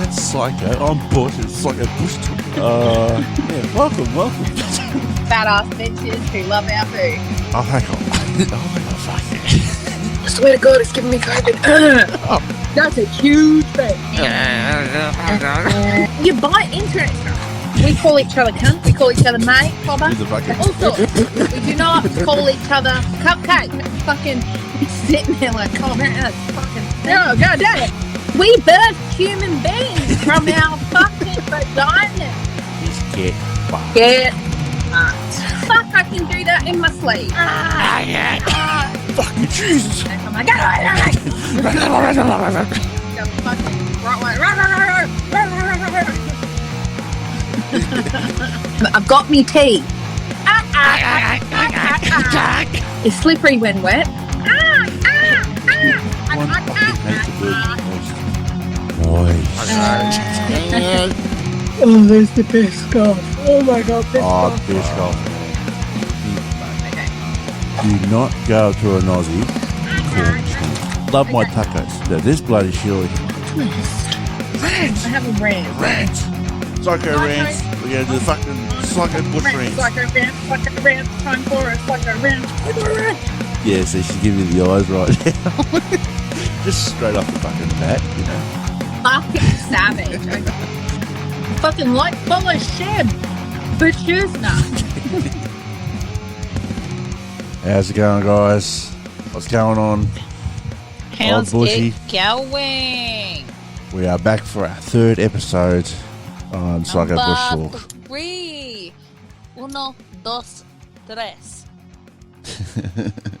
That's Psycho. I'm Bush. It's Psycho Bush Talk. Yeah, welcome. Badass bitches who love our food. Oh, hang on. Fuck yeah. I swear to God, it's giving me COVID. That's a huge thing. You buy internet stuff. We call each other cunt. We call each other mate, Bobber. Also, we do not call each other cupcake. Fucking sitting there like, oh man, that's fucking. Oh, God damn it. We birthed human beings from our fucking vagina. Just get fucked. Get fucked. Fuck, I can do that in my sleep. Fucking Jesus. Oh my God. Go fucking right way. I've got me tea. It's slippery when wet. One fucking hate the word noise. Oh, there's the Biscoff. Oh my God, Biscoff. Oh, Biscoff. Okay. Do not go to an Aussie. Love my tacos. Now, this bloody Shirley. I have a rant. Psycho rants. We're going to do the fucking Psycho Bush rants. Psycho rant. Time for a psycho rant. Yeah, so she give you the eyes right now. Just straight off the fucking bat, you know. Fucking savage. Fucking like full of shit. Bitches, nah. How's it going, guys? What's going on? How's Bushy? it going? We are back for our third episode on Psycho Bush Talk. 3. 1, 2, 3.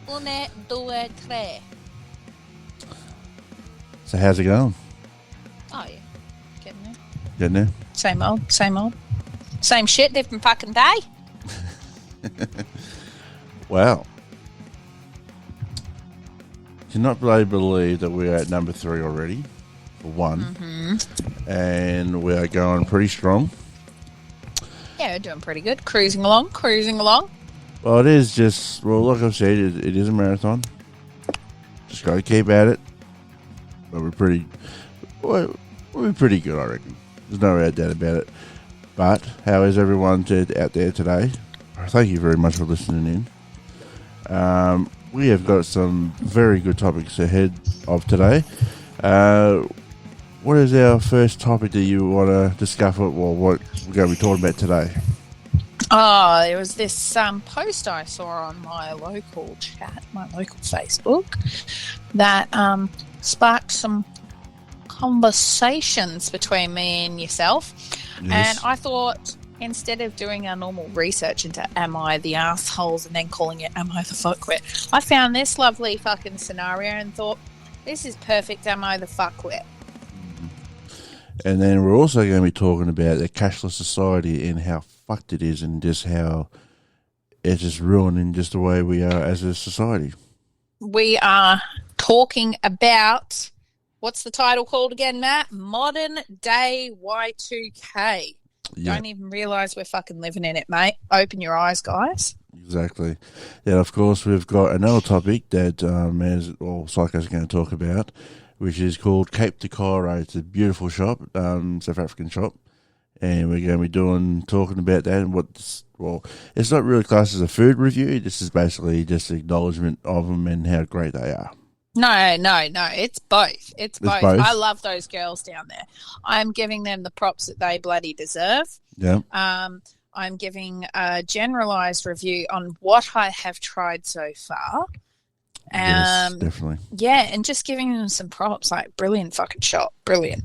1, 2, 3. So how's it going? Oh yeah, getting there. Getting there? Same old. Same shit, different fucking day. Wow. Cannot believe that we're at number 3 already, for one. Mm-hmm. And we are going pretty strong. Yeah, we're doing pretty good. Cruising along. Well, it is just, well, like I've said, it is a marathon. Just got to keep at it. But we're pretty good, I reckon. There's no doubt about it. But how is everyone out there today? Thank you very much for listening in. We have got some very good topics ahead of today. What is our first topic that you want to discuss? Well, what we're going to be talking about today? Oh, there was this post I saw on my local chat, my local Facebook, that sparked some conversations between me and yourself. Yes. And I thought, instead of doing our normal research into am I the assholes and then calling it am I the fuckwit, I found this lovely fucking scenario and thought, this is perfect, am I the fuckwit? And then we're also going to be talking about the cashless society and how fucked it is and just how it's just ruining just the way we are as a society. We are talking about, what's the title called again, Matt? Modern Day Y2K. Yeah. Don't even realise we're fucking living in it, mate. Open your eyes, guys. Exactly. Then, of course, we've got another topic that Psycho's going to talk about, which is called Cape Decoro. It's a beautiful shop, South African shop, and we're going to be talking about that and it's not really classed as a food review. This is basically just an acknowledgement of them and how great they are. No, it's both. It's both. I love those girls down there. I'm giving them the props that they bloody deserve. Yeah. I'm giving a generalised review on what I have tried so far. Yes, definitely. Yeah, and just giving them some props, like brilliant fucking shot, brilliant.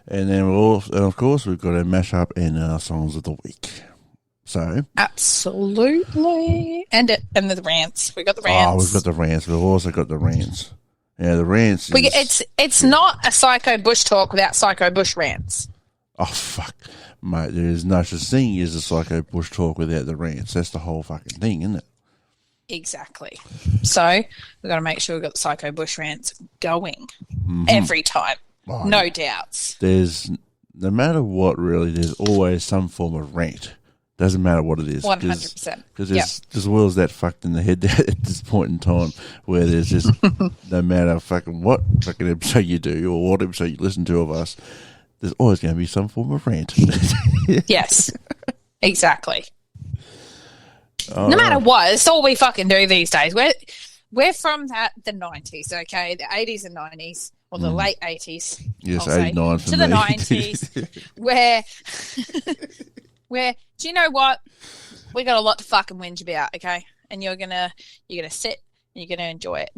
And then of course we've got a mashup and our songs of the week. So absolutely, and the rants. We got the rants. Oh, we've got the rants. We've also got the rants. Yeah, the rants. It's not a Psycho Bush Talk without Psycho Bush rants. Oh fuck, mate! There is no such thing as a Psycho Bush Talk without the rants. That's the whole fucking thing, isn't it? Exactly. So we've got to make sure we've got the Psycho Bush rants going every time. Oh, no doubts. There's no matter what, really. There's always some form of rant. Doesn't matter what it is. 100%. Because this world's that fucked in the head at this point in time where there's just no matter fucking what fucking episode you do or what episode you listen to of us, there's always going to be some form of rant. Yes, exactly. No matter what, it's all we fucking do these days. We're from the 90s, okay? The 80s and 90s, or the late 80s. Yes, 89 for to me. The 90s, where do you know what? We got a lot to fucking whinge about, okay? And you're gonna sit and you're gonna enjoy it.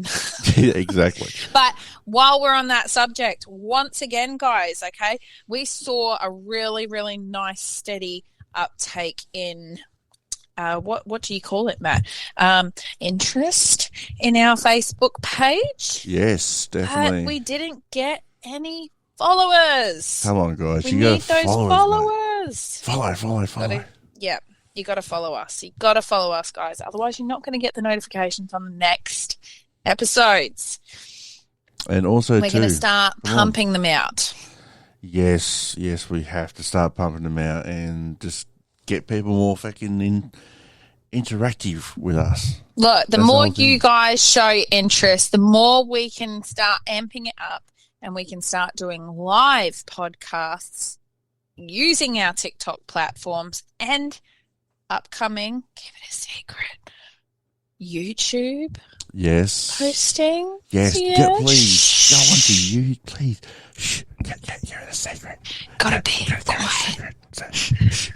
Yeah, exactly. But while we're on that subject, once again, guys, okay, we saw a really, really nice, steady uptake in what do you call it, Matt? Interest in our Facebook page. Yes, definitely. But we didn't get any followers. Come on, guys. We you need gotta those followers. Follow. Yeah, you got to follow us. You got to follow us, guys. Otherwise, you're not going to get the notifications on the next episodes. And also, we're going to start pumping them out. Yes, we have to start pumping them out and just get people more fucking interactive with us. Look, the more you guys show interest, the more we can start amping it up and we can start doing live podcasts using our TikTok platforms and upcoming, keep it a secret, YouTube. Yes. Posting. Yes. Please. Go on to you, please. Shh. Give it a secret. Gotta be quiet. Shh.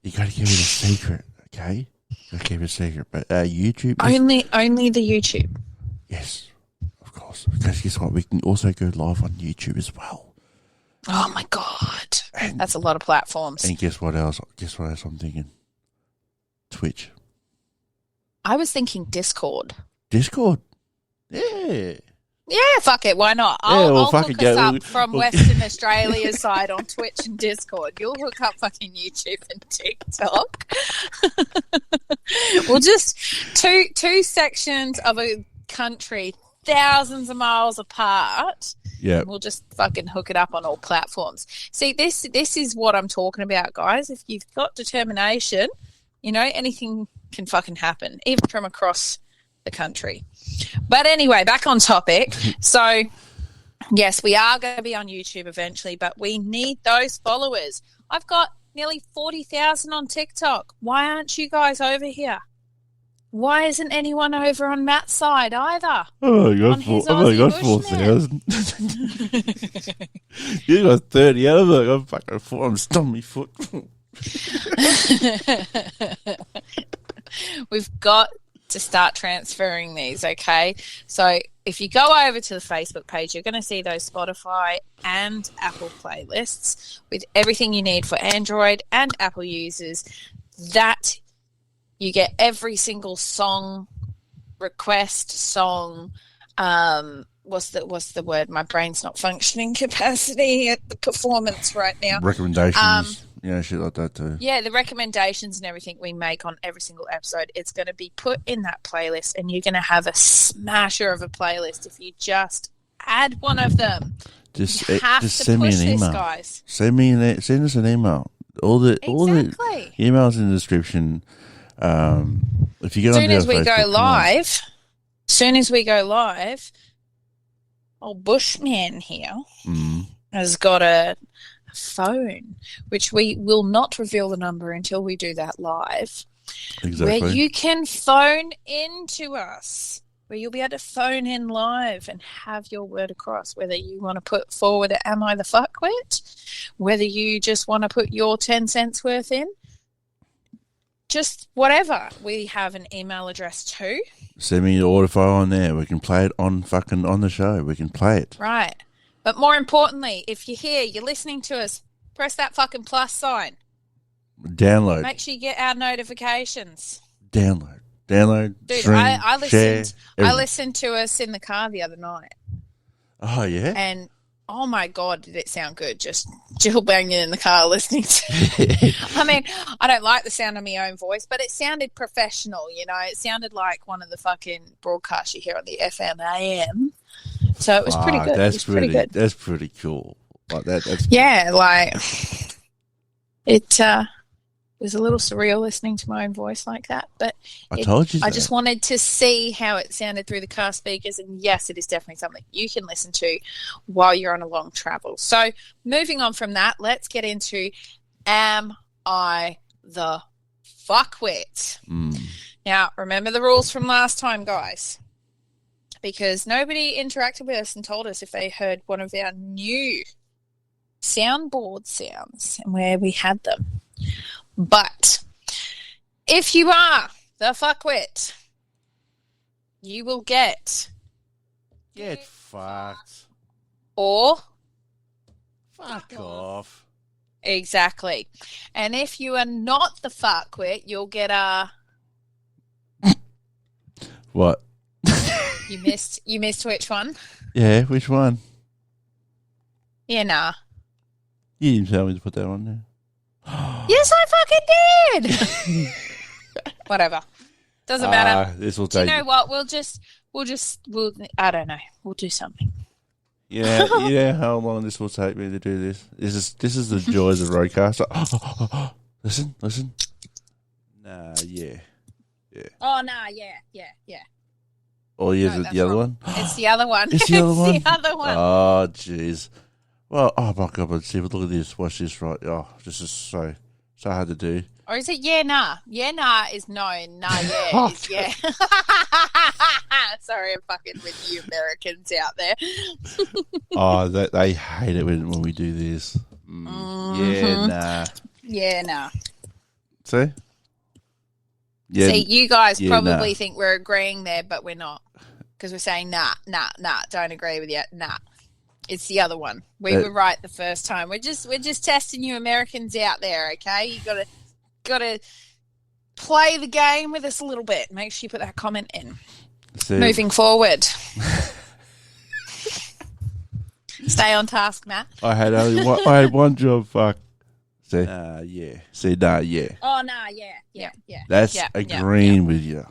You gotta give it a secret, okay? Gotta keep it a secret. But YouTube. Only the YouTube. Yes, of course. Because guess what? We can also go live on YouTube as well. Oh my God. That's a lot of platforms. And guess what else? I'm thinking? Twitch. I was thinking Discord. Discord? Yeah. Yeah, fuck it. Why not? I'll hook us up from Western Australia's side on Twitch and Discord. You'll hook up fucking YouTube and TikTok. Well, just two sections of a country thousands of miles apart. Yeah. We'll just fucking hook it up on all platforms. See, this is what I'm talking about, guys. If you've got determination, anything can fucking happen, even from across the country. But anyway, back on topic. So, yes, we are going to be on YouTube eventually, but we need those followers. I've got nearly 40,000 on TikTok. Why aren't you guys over here? Why isn't anyone over on Matt's side either? Oh, I've only got 4,000. You got 30 out of it. I'm fucking 4. I'm stumping my foot. We've got to start transferring these, okay? So if you go over to the Facebook page, you're going to see those Spotify and Apple playlists with everything you need for Android and Apple users. That you get every single song, request, song, what's the word? My brain's not functioning capacity at the performance right now. Recommendations. Shit like that too. Yeah, the recommendations and everything we make on every single episode, it's going to be put in that playlist, and you're going to have a smasher of a playlist if you just add one of them. Just send me an email, guys. Send us an email. All the emails in the description. If you get on as soon as we go live, old Bushman here has got a phone, which we will not reveal the number until we do that live. Exactly. Where you can phone into us, where you'll be able to phone in live and have your word across, whether you want to put forward a am I the fuckwit, whether you just want to put your 10 cents worth in, just whatever. We have an email address too. Send me the audio file on there. We can play it on the show. We can play it. Right. But more importantly, if you're here, you're listening to us, press that fucking plus sign. Download. Make sure you get our notifications. Download. Dude, stream, I share, listened to us in the car the other night. Oh, yeah? And, oh, my God, did it sound good. Just Jill banging in the car listening to it. I mean, I don't like the sound of my own voice, but it sounded professional, It sounded like one of the fucking broadcasts you hear on the FM AM. So it was pretty good. Pretty good. That's pretty cool. Like that. That's yeah, like it. was a little surreal listening to my own voice like that, but I told you I that. just wanted to see how it sounded through the car speakers, and yes, it is definitely something you can listen to while you're on a long travel. So moving on from that, let's get into Am I the Fuckwit? Now, remember the rules from last time, guys, because nobody interacted with us and told us if they heard one of our new soundboard sounds and where we had them. But if you are the fuckwit, you will get fucked or fuck off. Exactly. And if you are not the fuckwit, you'll get a what? You missed which one? Yeah, which one? Yeah, nah. You didn't tell me to put that on there. Yes, I fucking did. Whatever. Doesn't matter. This will Do you take. know what? We'll I don't know. We'll do something. Yeah, you know how long this will take me to do this. This is the joys of roadcaster. Listen. Nah, yeah. Oh no, yeah. Oh, yeah, No, is it that's the other wrong. one? It's the other one. It's the other one? It's the other one. Oh, jeez. Well, oh my God, but see, but look at this. Watch this, right? Oh, this is so hard to do. Or is it yeah, nah? Yeah, nah is no, nah, yeah is yeah. Sorry, I'm fucking with you Americans out there. Oh, they hate it when we do this. Yeah, nah. Yeah, nah. See? Yeah, See, you guys yeah, probably nah. think we're agreeing there, but we're not. Because we're saying nah, don't agree with you, nah. It's the other one. We were right the first time. We're just testing you Americans out there, okay? You gotta play the game with us a little bit. Make sure you put that comment in. See? Moving forward. Stay on task, Matt. I had one job. Fuck. See? Yeah. See, nah, yeah. Oh, nah, yeah. That's agreeing with you.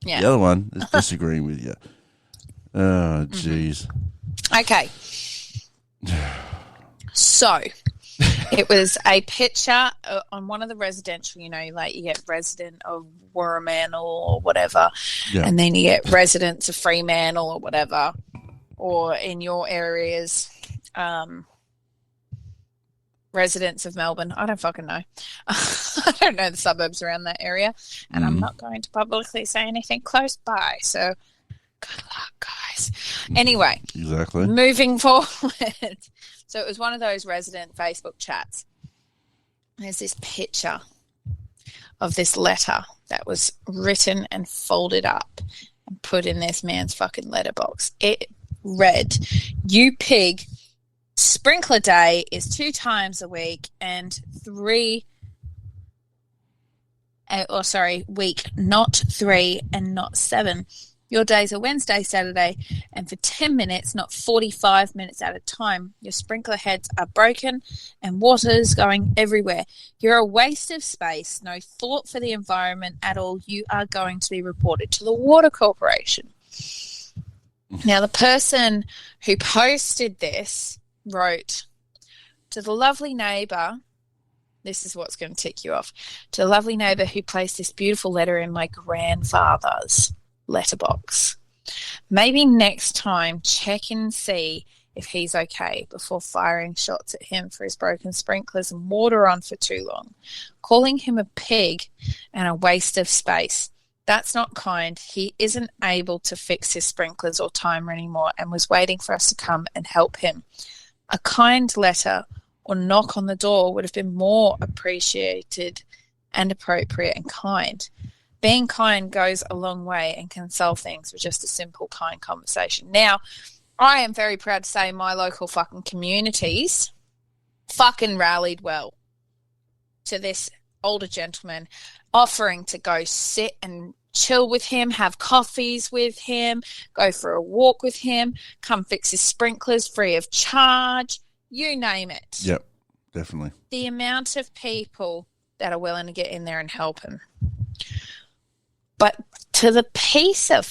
Yeah. The other one is disagreeing with you. Oh, jeez. Okay. So, it was a picture on one of the residential, like you get resident of Warramantle or whatever, and then you get residents of Fremantle or whatever, or in your areas, residents of Melbourne. I don't fucking know. I don't know the suburbs around that area, and I'm not going to publicly say anything close by, so good luck, guys. Anyway. Exactly. Moving forward. So it was one of those resident Facebook chats. There's this picture of this letter that was written and folded up and put in this man's fucking letterbox. It read, "You pig, sprinkler day is 2 times a week and week, not 3 and not 7. Your days are Wednesday, Saturday, and for 10 minutes, not 45 minutes at a time. Your sprinkler heads are broken and water's going everywhere. You're a waste of space, no thought for the environment at all. You are going to be reported to the Water Corporation." Now, the person who posted this wrote, "To the lovely neighbour," this is what's going to tick you off, "to the lovely neighbour who placed this beautiful letter in my grandfather's letterbox. Maybe next time check and see if he's okay before firing shots at him for his broken sprinklers and water on for too long. Calling him a pig and a waste of space. That's not kind. He isn't able to fix his sprinklers or timer anymore and was waiting for us to come and help him. A kind letter or knock on the door would have been more appreciated and appropriate and kind. Being kind goes a long way and can solve things with just a simple, kind conversation." Now, I am very proud to say my local fucking communities fucking rallied well to this older gentleman, offering to go sit and chill with him, have coffees with him, go for a walk with him, come fix his sprinklers free of charge, you name it. Yep, definitely. The amount of people that are willing to get in there and help him. But to the piece of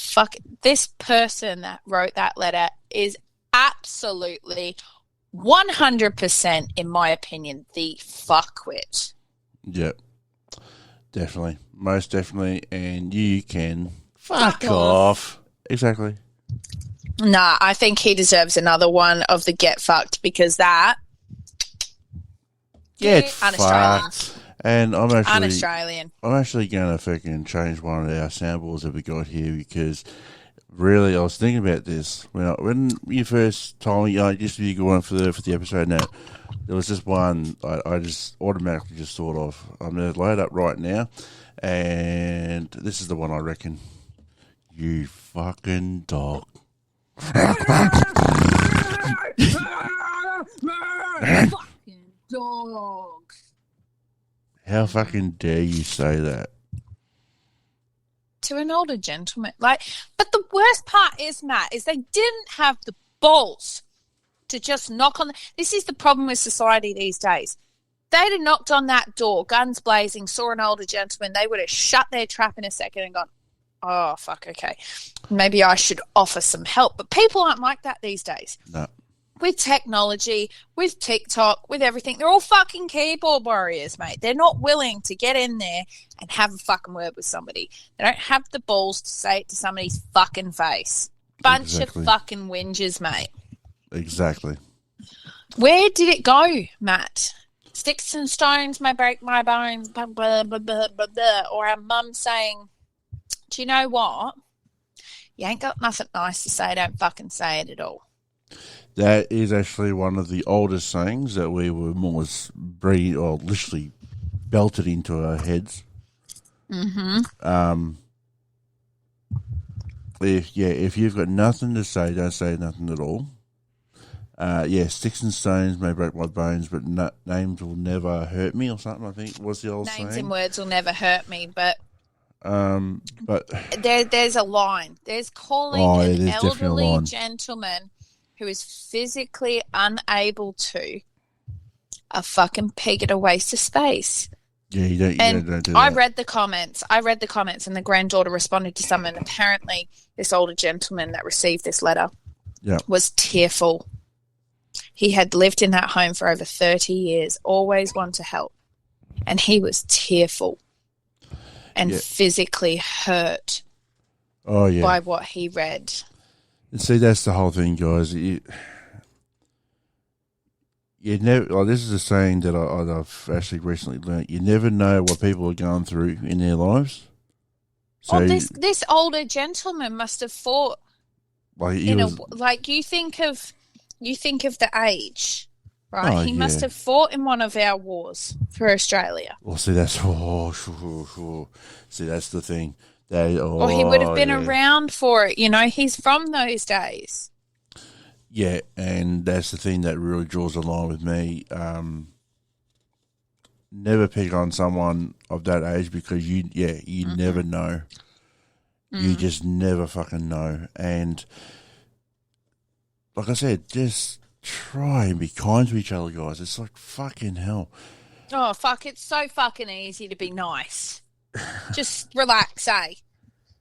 this person that wrote that letter is absolutely 100%, in my opinion, the fuckwit. Yep. Definitely. Most definitely. And you can fuck off. Exactly. Nah, I think he deserves another one of the get fucked because that. Get un-Australian. fucked. And I'm Un-Australian. actually going to fucking change one of our samples that we got here because really I was thinking about this when you first told me just be going for the episode now. There was just one I just automatically just thought of. I'm going to load up right now, and this is the one I reckon. You fucking dog. Fucking dogs. How fucking dare you say that? To an older gentleman. But the worst part is, Matt, is they didn't have the balls to just knock on this is the problem with society these days. They'd have knocked on that door, guns blazing, saw an older gentleman, they would have shut their trap in a second and gone, oh, fuck, okay. Maybe I should offer some help. But people aren't like that these days. No. With technology, with TikTok, with everything, they're all fucking keyboard warriors, mate. They're not willing to get in there and have a fucking word with somebody. They don't have the balls to say it to somebody's fucking face. Bunch of fucking whingers, mate. Exactly. Where did it go, Matt? Sticks and stones may break my bones, blah, blah, blah, blah, blah, blah. Or our mum saying, do you know what? You ain't got nothing nice to say, don't fucking say it at all. That is actually one of the oldest sayings that we were more literally belted into our heads. Mm-hmm. If you've got nothing to say, don't say nothing at all. Sticks and stones may break my bones, but names will never hurt me, or something. I think was the old saying. Names and words will never hurt me, but but there's a line. There's calling an elderly gentleman who is physically unable to a fucking pig at a waste of space. Yeah, you don't do that. I read the comments, and the granddaughter responded to someone. Apparently, this older gentleman that received this letter was tearful. He had lived in that home for over 30 years, always wanted to help, and he was tearful and physically hurt by what he read. And see, that's the whole thing, guys. You never. This is a saying that I've actually recently learned. You never know what people are going through in their lives. So, this older gentleman must have fought. You think of the age, right? Oh, he must have fought in one of our wars for Australia. Well, see, that's that's the thing. Or he would have been around for it. He's from those days. Yeah, and that's the thing that really draws the line with me. Never pick on someone of that age because you never know. You just never fucking know. And like I said, just try and be kind to each other, guys. It's like fucking hell. Oh, fuck. It's so fucking easy to be nice. Just relax, eh?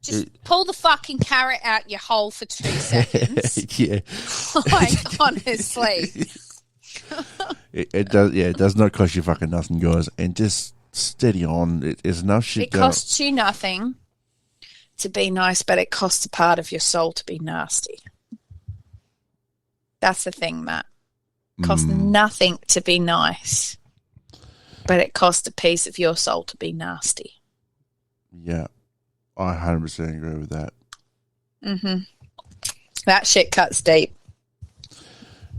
Just pull the fucking carrot out your hole for 2 seconds. Yeah. Honestly. It does. Yeah, it does not cost you fucking nothing, guys. And just steady on. There's enough shit. It costs you nothing to be nice, but it costs a part of your soul to be nasty. That's the thing, Matt. It costs nothing to be nice, but it costs a piece of your soul to be nasty. Yeah, I 100% agree with that. Mm-hmm. That shit cuts deep.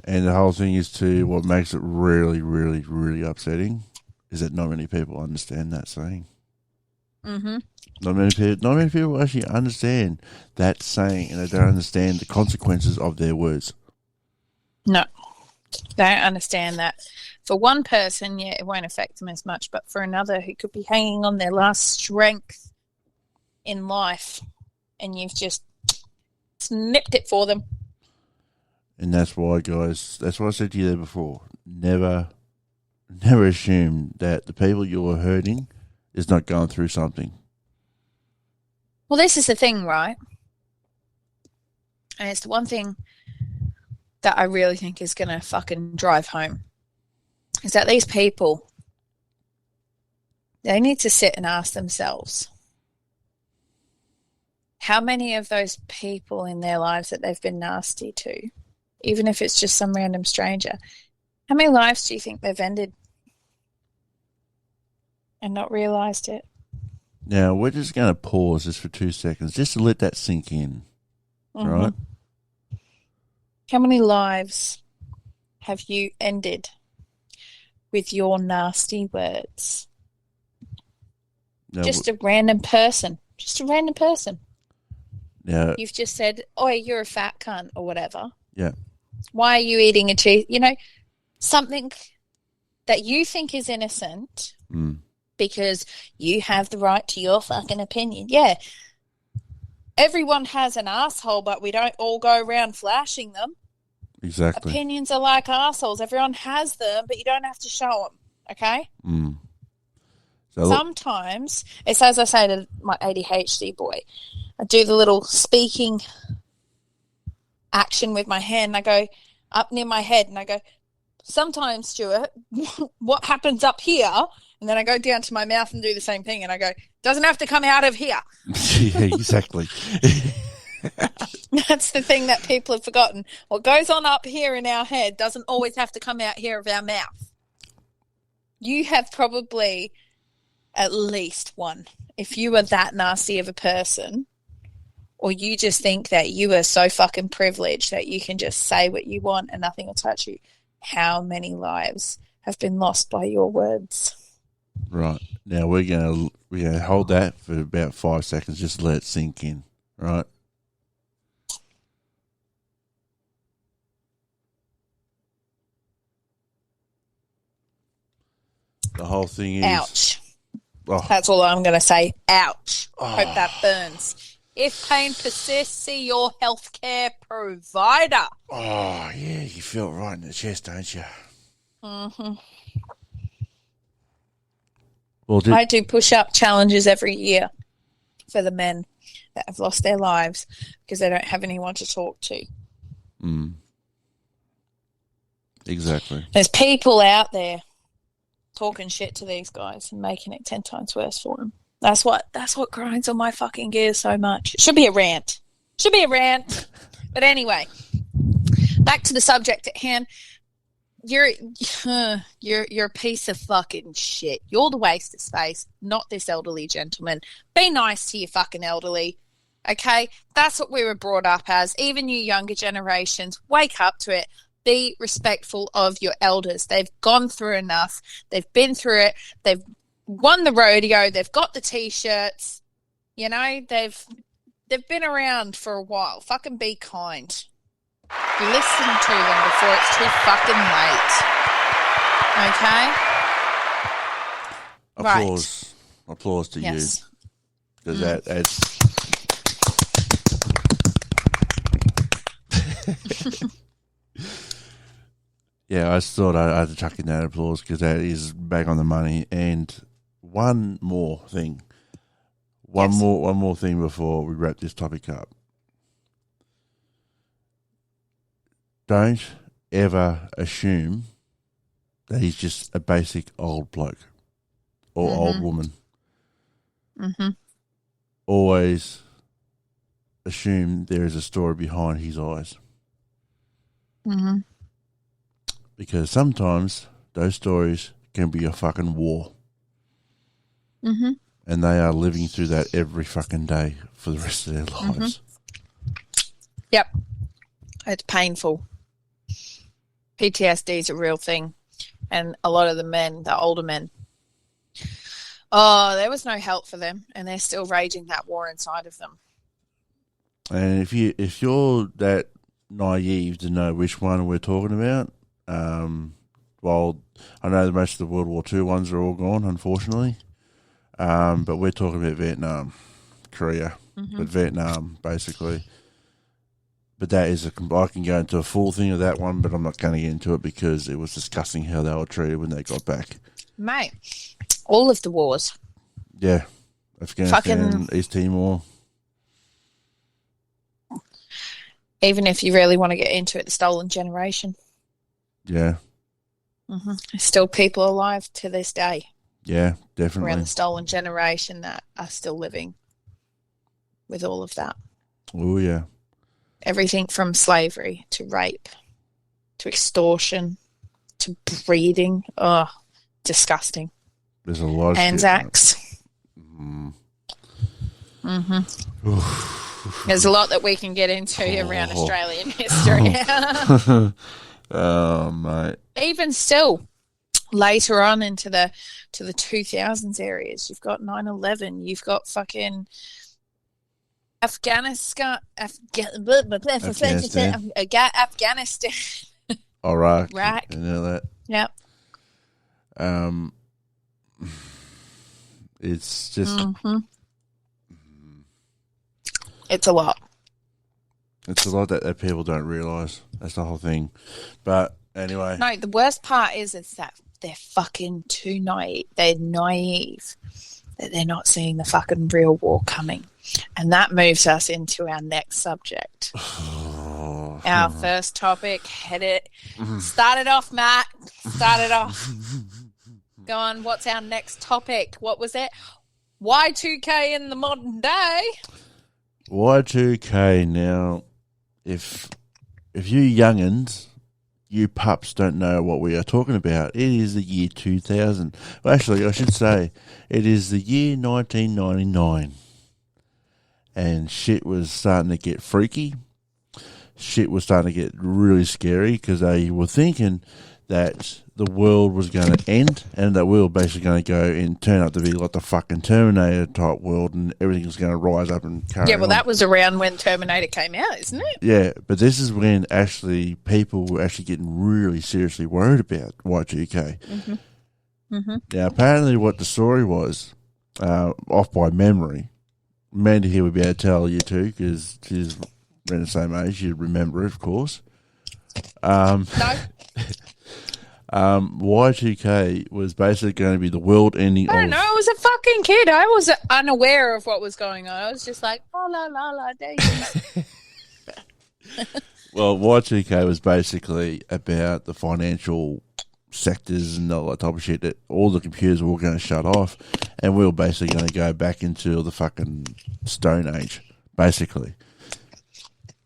And the whole thing is too, what makes it really, really, really upsetting is that not many people understand that saying. Mm-hmm. Not many people actually understand that saying, and they don't understand the consequences of their words. No, they don't understand that. For one person, it won't affect them as much, but for another who could be hanging on their last strength in life, and you've just snipped it for them. And that's why, guys, that's what I said to you there before. Never assume that the people you're hurting is not going through something. Well, this is the thing, right? And it's the one thing that I really think is going to fucking drive home is that these people They need to sit and ask themselves, how many of those people in their lives that they've been nasty to, even if it's just some random stranger, how many lives do you think they've ended and not realised it? Now, we're just going to pause this for 2 seconds just to let that sink in, right? How many lives have you ended with your nasty words? Now, just a random person. Just a random person. Yeah. You've just said, oh, you're a fat cunt or whatever. Yeah. Why are you eating a cheese? You know, something that you think is innocent because you have the right to your fucking opinion. Yeah. Everyone has an asshole, but we don't all go around flashing them. Exactly. Opinions are like assholes. Everyone has them, but you don't have to show them. Okay? So sometimes, it's as I say to my ADHD boy, I do the little speaking action with my hand, and I go up near my head, and I go, sometimes, Stuart, what happens up here? And then I go down to my mouth and do the same thing, and I go, doesn't have to come out of here. Yeah, exactly. That's the thing that people have forgotten. What goes on up here in our head doesn't always have to come out here of our mouth. You have probably at least one. If you are that nasty of a person, or you just think that you are so fucking privileged that you can just say what you want and nothing will touch you, how many lives have been lost by your words? Right. Now we're gonna hold that for about 5 seconds, just let it sink in. Right. The whole thing is... Ouch. Oh. That's all I'm going to say. Ouch. Hope that burns. If pain persists, see your healthcare provider. Oh, yeah, you feel it right in the chest, don't you? Well, I do push-up challenges every year for the men that have lost their lives because they don't have anyone to talk to. Exactly. There's people out there talking shit to these guys and making it 10 times worse for them. That's what grinds on my fucking gears so much. It should be a rant. But anyway, back to the subject at hand. You're a piece of fucking shit. You're the waste of space, not this elderly gentleman. Be nice to your fucking elderly, okay? That's what we were brought up as. Even you younger generations, wake up to it. Be respectful of your elders. They've gone through enough. They've been through it. They've won the rodeo. They've got the T-shirts. You know, they've been around for a while. Fucking be kind. You listen to them before it's too fucking late. Okay? Applause. Right. Applause to you. Because that's... Yeah, I just thought I had to chuck in that applause because that is back on the money. And one more thing. One more thing before we wrap this topic up. Don't ever assume that he's just a basic old bloke or old woman. Always assume there is a story behind his eyes. Because sometimes those stories can be a fucking war. And they are living through that every fucking day for the rest of their lives. Yep. It's painful. PTSD is a real thing. And a lot of the men, the older men, there was no help for them. And they're still raging that war inside of them. And if you're that naive to know which one we're talking about, well, I know that most of the World War II ones are all gone, unfortunately. But we're talking about Vietnam, Korea, but Vietnam, basically. But that is I can go into a full thing of that one, but I'm not going to get into it because it was disgusting how they were treated when they got back. Mate, all of the wars. Yeah. Afghanistan, East Timor. Even if you really want to get into it, the stolen generation. Yeah. There's still people alive to this day. Yeah, definitely. Around the stolen generation that are still living with all of that. Oh, yeah. Everything from slavery to rape to extortion to breeding. Oh, disgusting. There's a lot of Anzacs. There's a lot that we can get into around Australian history. Oh, mate. Even still, later on into the 2000s areas, you've got 9/11, you've got fucking Afghanistan, Iraq. Iraq. You know that? Yep. It's just... It's a lot. It's a lot that people don't realise. That's the whole thing. But anyway. No, the worst part is that they're fucking too naive. They're naive that they're not seeing the fucking real war coming. And that moves us into our next subject. Our first topic. Head it. Start it off, Matt. Start it off. Go on. What's our next topic? What was it? Y2K in the modern day. Y2K. Now, if you youngins, you pups don't know what we are talking about, it is the year 2000. Well, actually, I should say it is the year 1999. And shit was starting to get freaky. Shit was starting to get really scary because they were thinking that the world was going to end and that we were basically going to go and turn out to be like the fucking Terminator type world and everything was going to rise up and carry on. That was around when Terminator came out, isn't it? Yeah, but this is when actually people were actually getting really seriously worried about Y2K. Now, apparently what the story was, off by memory, Mandy here would be able to tell you too because she's around the same age. You'd remember it, of course. No. Y2K was basically going to be the world ending. I don't know. I was a fucking kid. I was unaware of what was going on. I was just like, oh, la, la, la, days. Well, Y2K was basically about the financial sectors and all that type of shit that all the computers were all going to shut off and we were basically going to go back into the fucking Stone Age, basically.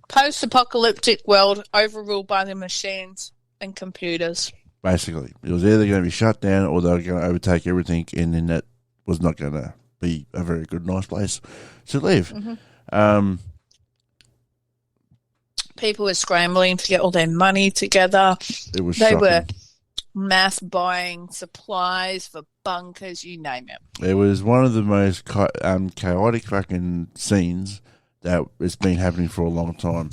Post-apocalyptic world overruled by the machines and computers. Basically. It was either going to be shut down or they were going to overtake everything and then that was not going to be a very good, nice place to live. People were scrambling to get all their money together. It was They shocking. were mass buying supplies for bunkers, you name it. It was one of the most chaotic fucking scenes that it's been happening for a long time.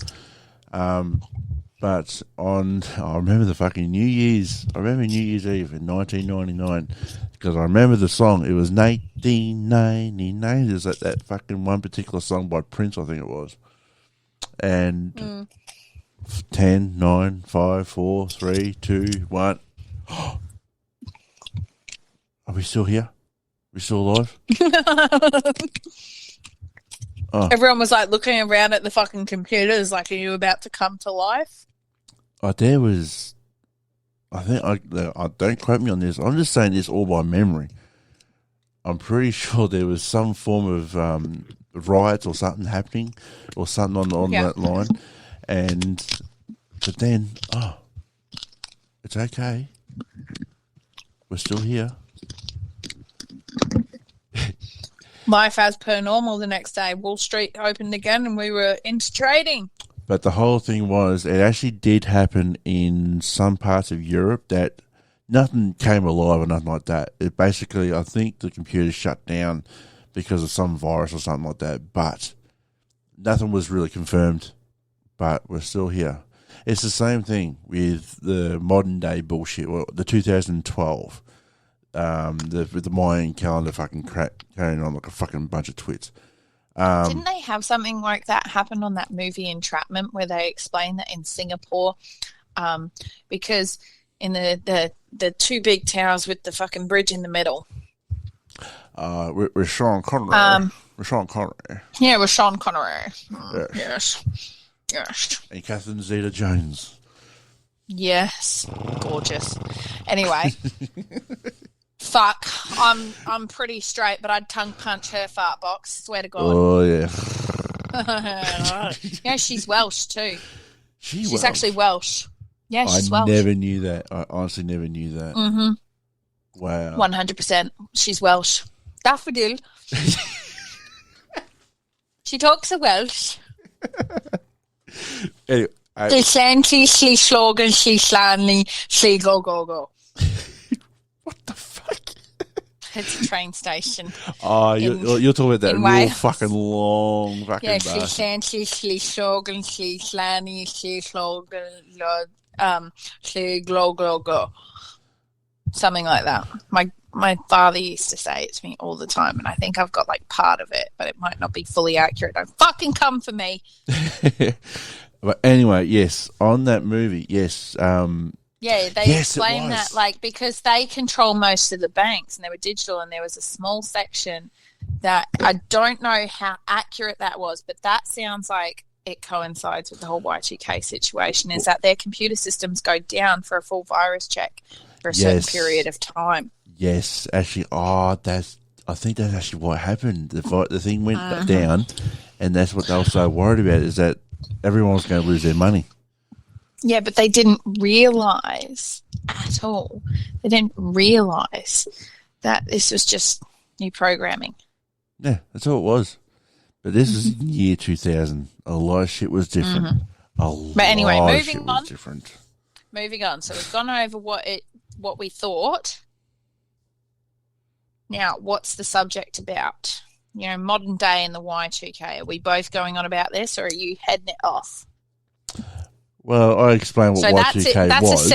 But I remember the fucking New Year's Eve in 1999 because I remember the song. It was 1999. It was that fucking one particular song by Prince, I think it was. And 10, 9, 5, 4, 3, 2, 1. Are we still here? Are we still alive? Everyone was like looking around at the fucking computers like, are you about to come to life? There was, I think, I don't quote me on this. I'm just saying this all by memory. I'm pretty sure there was some form of riots or something happening or something on that line. But then, it's okay. We're still here. Life as per normal the next day. Wall Street opened again and we were into trading. But the whole thing was, it actually did happen in some parts of Europe that nothing came alive or nothing like that. It basically, I think the computer shut down because of some virus or something like that. But nothing was really confirmed. But we're still here. It's the same thing with the modern day bullshit. Well, the 2012, the Mayan calendar fucking carrying on like a fucking bunch of twits. Didn't they have something like that happen on that movie Entrapment where they explain that in Singapore, because in the two big towers with the fucking bridge in the middle. With Sean Connery. Yeah, with Sean Connery. Yes. Yes. And Catherine Zeta-Jones. Yes. Gorgeous. Anyway. Fuck, I'm pretty straight, but I'd tongue punch her fart box. Swear to God. Oh yeah. Yeah, she's Welsh too. She's Welsh? actually Welsh. Yeah, she's Welsh. I never knew that. I honestly never knew that. Mm-hmm. Wow. 100%. She's Welsh. Daffodil. She talks a Welsh. Anyway, The Shanty, she slogan, she slanley, she go go go. What the fuck? It's a train station. Oh, you're talking about that real Wales. fucking long fucking Yeah, bus. she Shanty, she slogan, she slanley, she slogan, she go go go. Something like that. My father used to say it to me all the time, and I think I've got like part of it, but it might not be fully accurate. Don't fucking come for me. But anyway, yes, on that movie, yes. Yeah, they explained that, like, because they control most of the banks and they were digital, and there was a small section that I don't know how accurate that was, but that sounds like it coincides with the whole Y2K situation, is that their computer systems go down for a full virus check for a certain period of time. Yes, actually, I think that's actually what happened. The thing went down, and that's what they were so worried about, is that everyone was going to lose their money. Yeah, but they didn't realise at all. They didn't realise that this was just new programming. Yeah, that's all it was. But this is year 2000. A lot of shit was different. But anyway, moving on. Different. Moving on. So we've gone over what we thought. Now, what's the subject about? You know, modern day and the Y2K. Are we both going on about this, or are you heading it off? Well, I explained what Y2K that's was.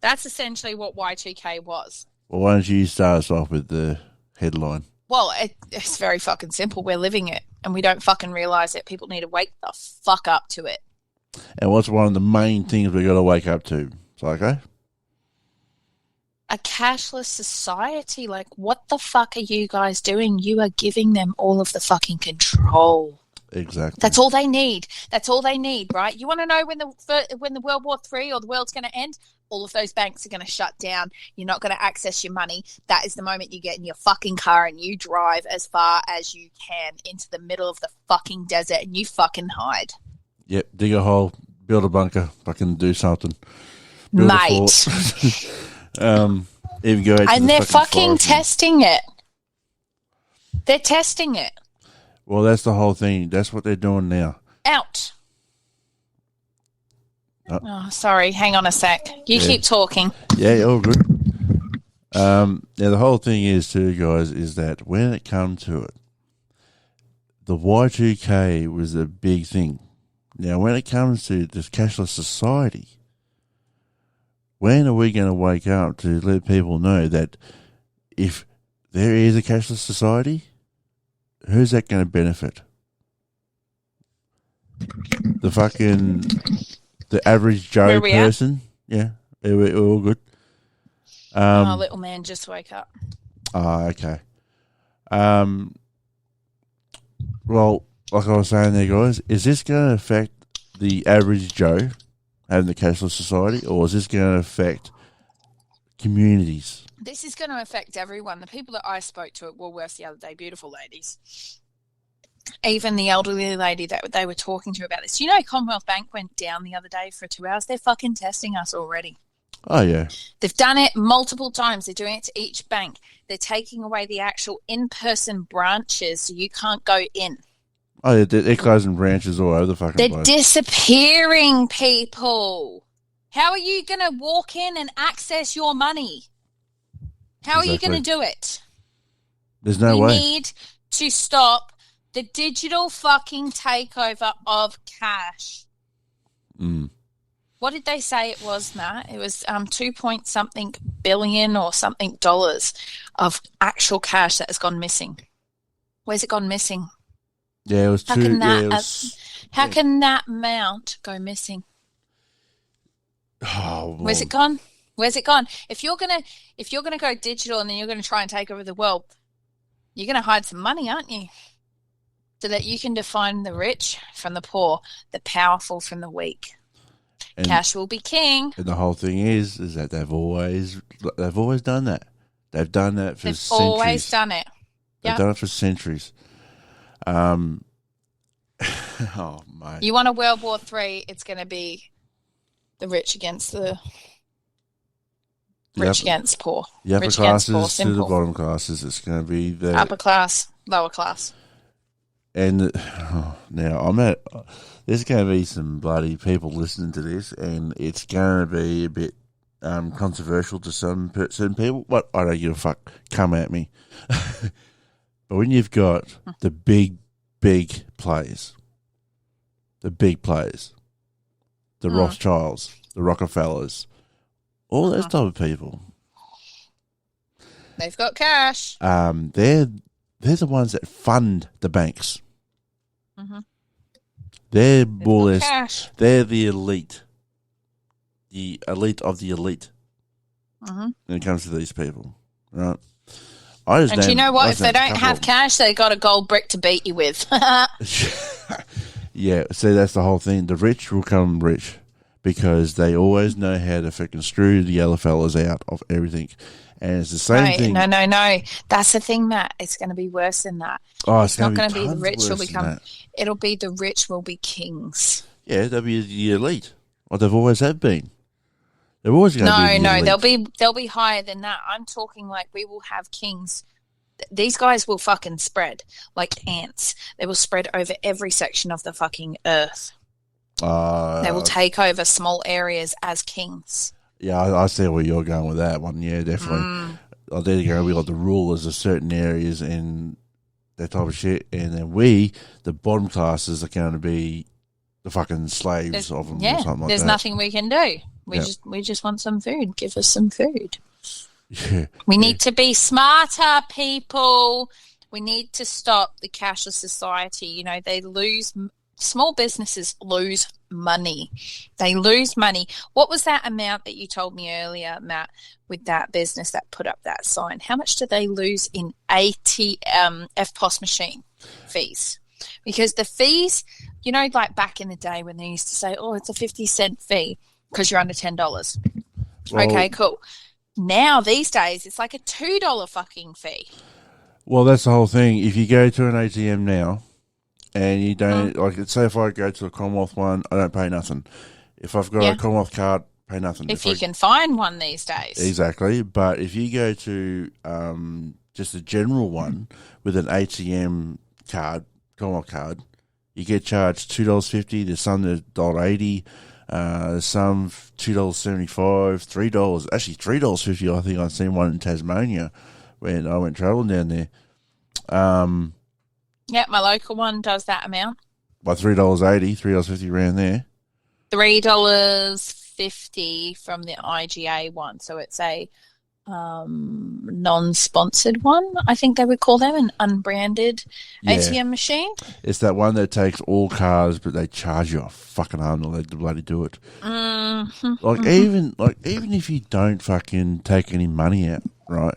That's essentially what Y2K was. Well, why don't you start us off with the headline? Well, it's very fucking simple. We're living it, and we don't fucking realise it. People need to wake the fuck up to it. And what's one of the main things we got to wake up to, Psycho? A cashless society. Like, what the fuck are you guys doing? You are giving them all of the fucking control. Exactly. That's all they need. That's all they need, right? You want to know when the World War III or the world's going to end? All of those banks are going to shut down. You're not going to access your money. That is the moment you get in your fucking car and you drive as far as you can into the middle of the fucking desert and you fucking hide. Yep. Dig a hole, build a bunker, fucking do something. Build Mate. Even go and they're fucking testing it. They're testing it. Well, that's the whole thing. That's what they're doing now. Out. Oh, sorry. Hang on a sec. You keep talking. Yeah, all good. Now, the whole thing is, too, guys, is that when it comes to it, the Y2K was a big thing. Now, when it comes to this cashless society, when are we going to wake up to let people know that if there is a cashless society, who's that going to benefit? The average Joe person? Yeah, we're all good. Little man just woke up. Oh, okay. Well, like I was saying there, guys, is this going to affect the average Joe having the cashless society, or is this going to affect communities? This is going to affect everyone. The people that I spoke to at Woolworths the other day, beautiful ladies, even the elderly lady that they were talking to about this. You know, Commonwealth Bank went down the other day for 2 hours. They're fucking testing us already. Oh, yeah. They've done it multiple times. They're doing it to each bank. They're taking away the actual in-person branches so you can't go in. Oh, yeah, they're closing branches all over the fucking place. They're disappearing people. How are you going to walk in and access your money? How are you going to do it? There's no way. We need to stop the digital fucking takeover of cash. What did they say it was, Matt? It was 2-point-something billion or something dollars of actual cash that has gone missing. Where's it gone missing? Yeah, it was how can that amount go missing? Oh, well. Where's it gone? Where's it gone? If you're gonna go digital and then you're gonna try and take over the world, you're gonna hide some money, aren't you? So that you can define the rich from the poor, the powerful from the weak. And cash will be king. And the whole thing is that they've always done that. They've done that for They've centuries. always done it. They've done it for centuries. Oh, mate. You want a World War III, it's going to be the rich against the rich against poor. The upper rich against poor, classes to the bottom classes. It's going to be the upper class, lower class. And now there's going to be some bloody people listening to this, and it's going to be a bit controversial to certain people. But I don't give a fuck. Come at me. But when you've got the big players, the Rothschilds, the Rockefellers, all those type of people, they've got cash. They're the ones that fund the banks. Mm-hmm. They're more or less cash. They're the elite of the elite. Mm-hmm. When it comes to these people, right? And you know what? If they don't have cash, they got a gold brick to beat you with. Yeah, see, that's the whole thing. The rich will come rich because they always know how to freaking screw the other fellas out of everything. And it's the same thing. No. That's the thing, Matt. It's going to be worse than that. Oh, it's not going to be the rich will become. It'll be the rich will be kings. Yeah, they'll be the elite. Well, they've always have been. They're always going to be the elite. They'll be higher than that. I'm talking like we will have kings. These guys will fucking spread like ants. They will spread over every section of the fucking earth. They will take over small areas as kings. Yeah, I see where you're going with that one. Yeah, definitely. Oh, there you go. We got the rulers of certain areas and that type of shit. And then the bottom classes, are going to be the fucking slaves of them or something like that. There's nothing we can do. We just want some food. Give us some food. Yeah. We need to be smarter, people. We need to stop the cashless society. You know, small businesses lose money. They lose money. What was that amount that you told me earlier, Matt, with that business that put up that sign? How much did they lose in FPOS machine fees? Because the fees, you know, like back in the day when they used to say, oh, it's a 50-cent fee because you're under $10. Well, okay, cool. Now, these days, it's like a $2 fucking fee. Well, that's the whole thing. If you go to an ATM now and you don't, like, say if I go to a Commonwealth one, I don't pay nothing. If I've got a Commonwealth card, pay nothing. If you can find one these days. Exactly. But if you go to just a general one with an ATM card, Commonwealth card, you get charged $2.50. There's some that $1.80. Some $2.75, $3. Actually, $3.50. I think I've seen one in Tasmania when I went traveling down there. Yeah, my local one does that amount. By $3.80, $3.50 around there. $3.50 from the IGA one. So it's a non-sponsored one. I think they would call them an unbranded ATM machine. It's that one that takes all cards, but they charge you a fucking arm or they bloody do it. Mm-hmm. Even if you don't fucking take any money out, right?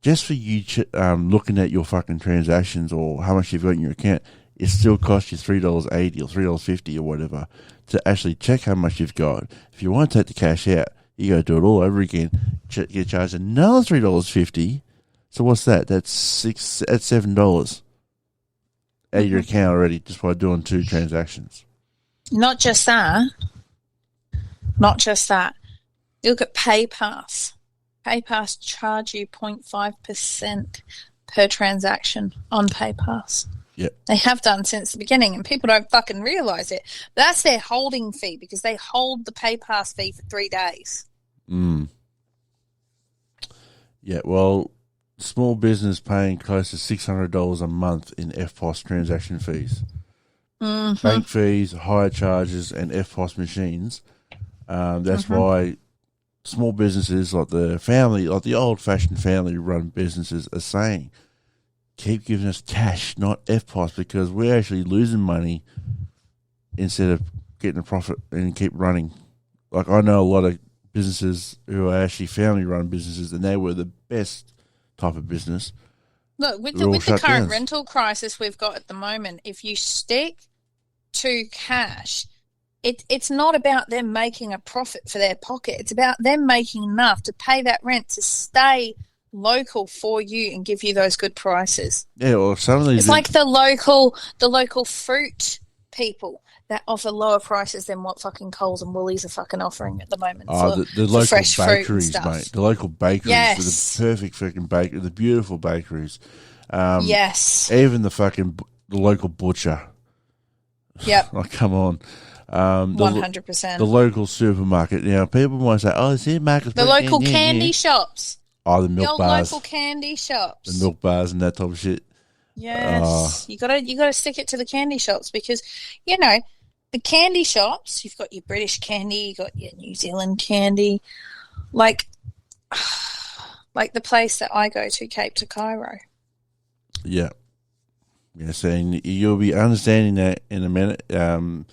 Just for you looking at your fucking transactions or how much you've got in your account, it still costs you $3.80 or $3.50 or whatever to actually check how much you've got. If you want to take the cash out, you got to do it all over again. You charge another $3.50. So what's that? That's $7 out of your account already just by doing 2 transactions. Not just that. You look at PayPass. PayPass charge you 0.5% per transaction on PayPass. Yep. They have done since the beginning, and people don't fucking realise it. That's their holding fee because they hold the PayPass fee for 3 days. Yeah, well, small business paying close to $600 a month in FPOS transaction fees. Mm-hmm. Bank fees, hire charges, and FPOS machines. That's why small businesses like the old-fashioned family-run businesses are saying, keep giving us cash, not FPOS, because we're actually losing money instead of getting a profit and keep running. Like, I know a lot of businesses who are actually family-run businesses, and they were the best type of business. Look, with the current rental crisis we've got at the moment, if you stick to cash, it's not about them making a profit for their pocket. It's about them making enough to pay that rent to stay local for you and give you those good prices. Yeah, well, some of these... It's like the local fruit people that offer lower prices than what fucking Coles and Woolies are fucking offering at the moment the local fresh bakeries, fruit and mate. The local bakeries, yes. the perfect fucking bakery, the beautiful bakeries. Yes. Even the local butcher. Yep. Oh, come on. 100%. The local supermarket. Now, people might say, oh, the supermarket's... The local candy shops. Oh, the milk bars. Local candy shops. The milk bars and that type of shit. Yes. You gotta stick it to the candy shops because, you know, the candy shops, you've got your British candy, you've got your New Zealand candy. Like the place that I go to, Cape to Cairo. Yeah. Yes, and you'll be understanding that in a minute because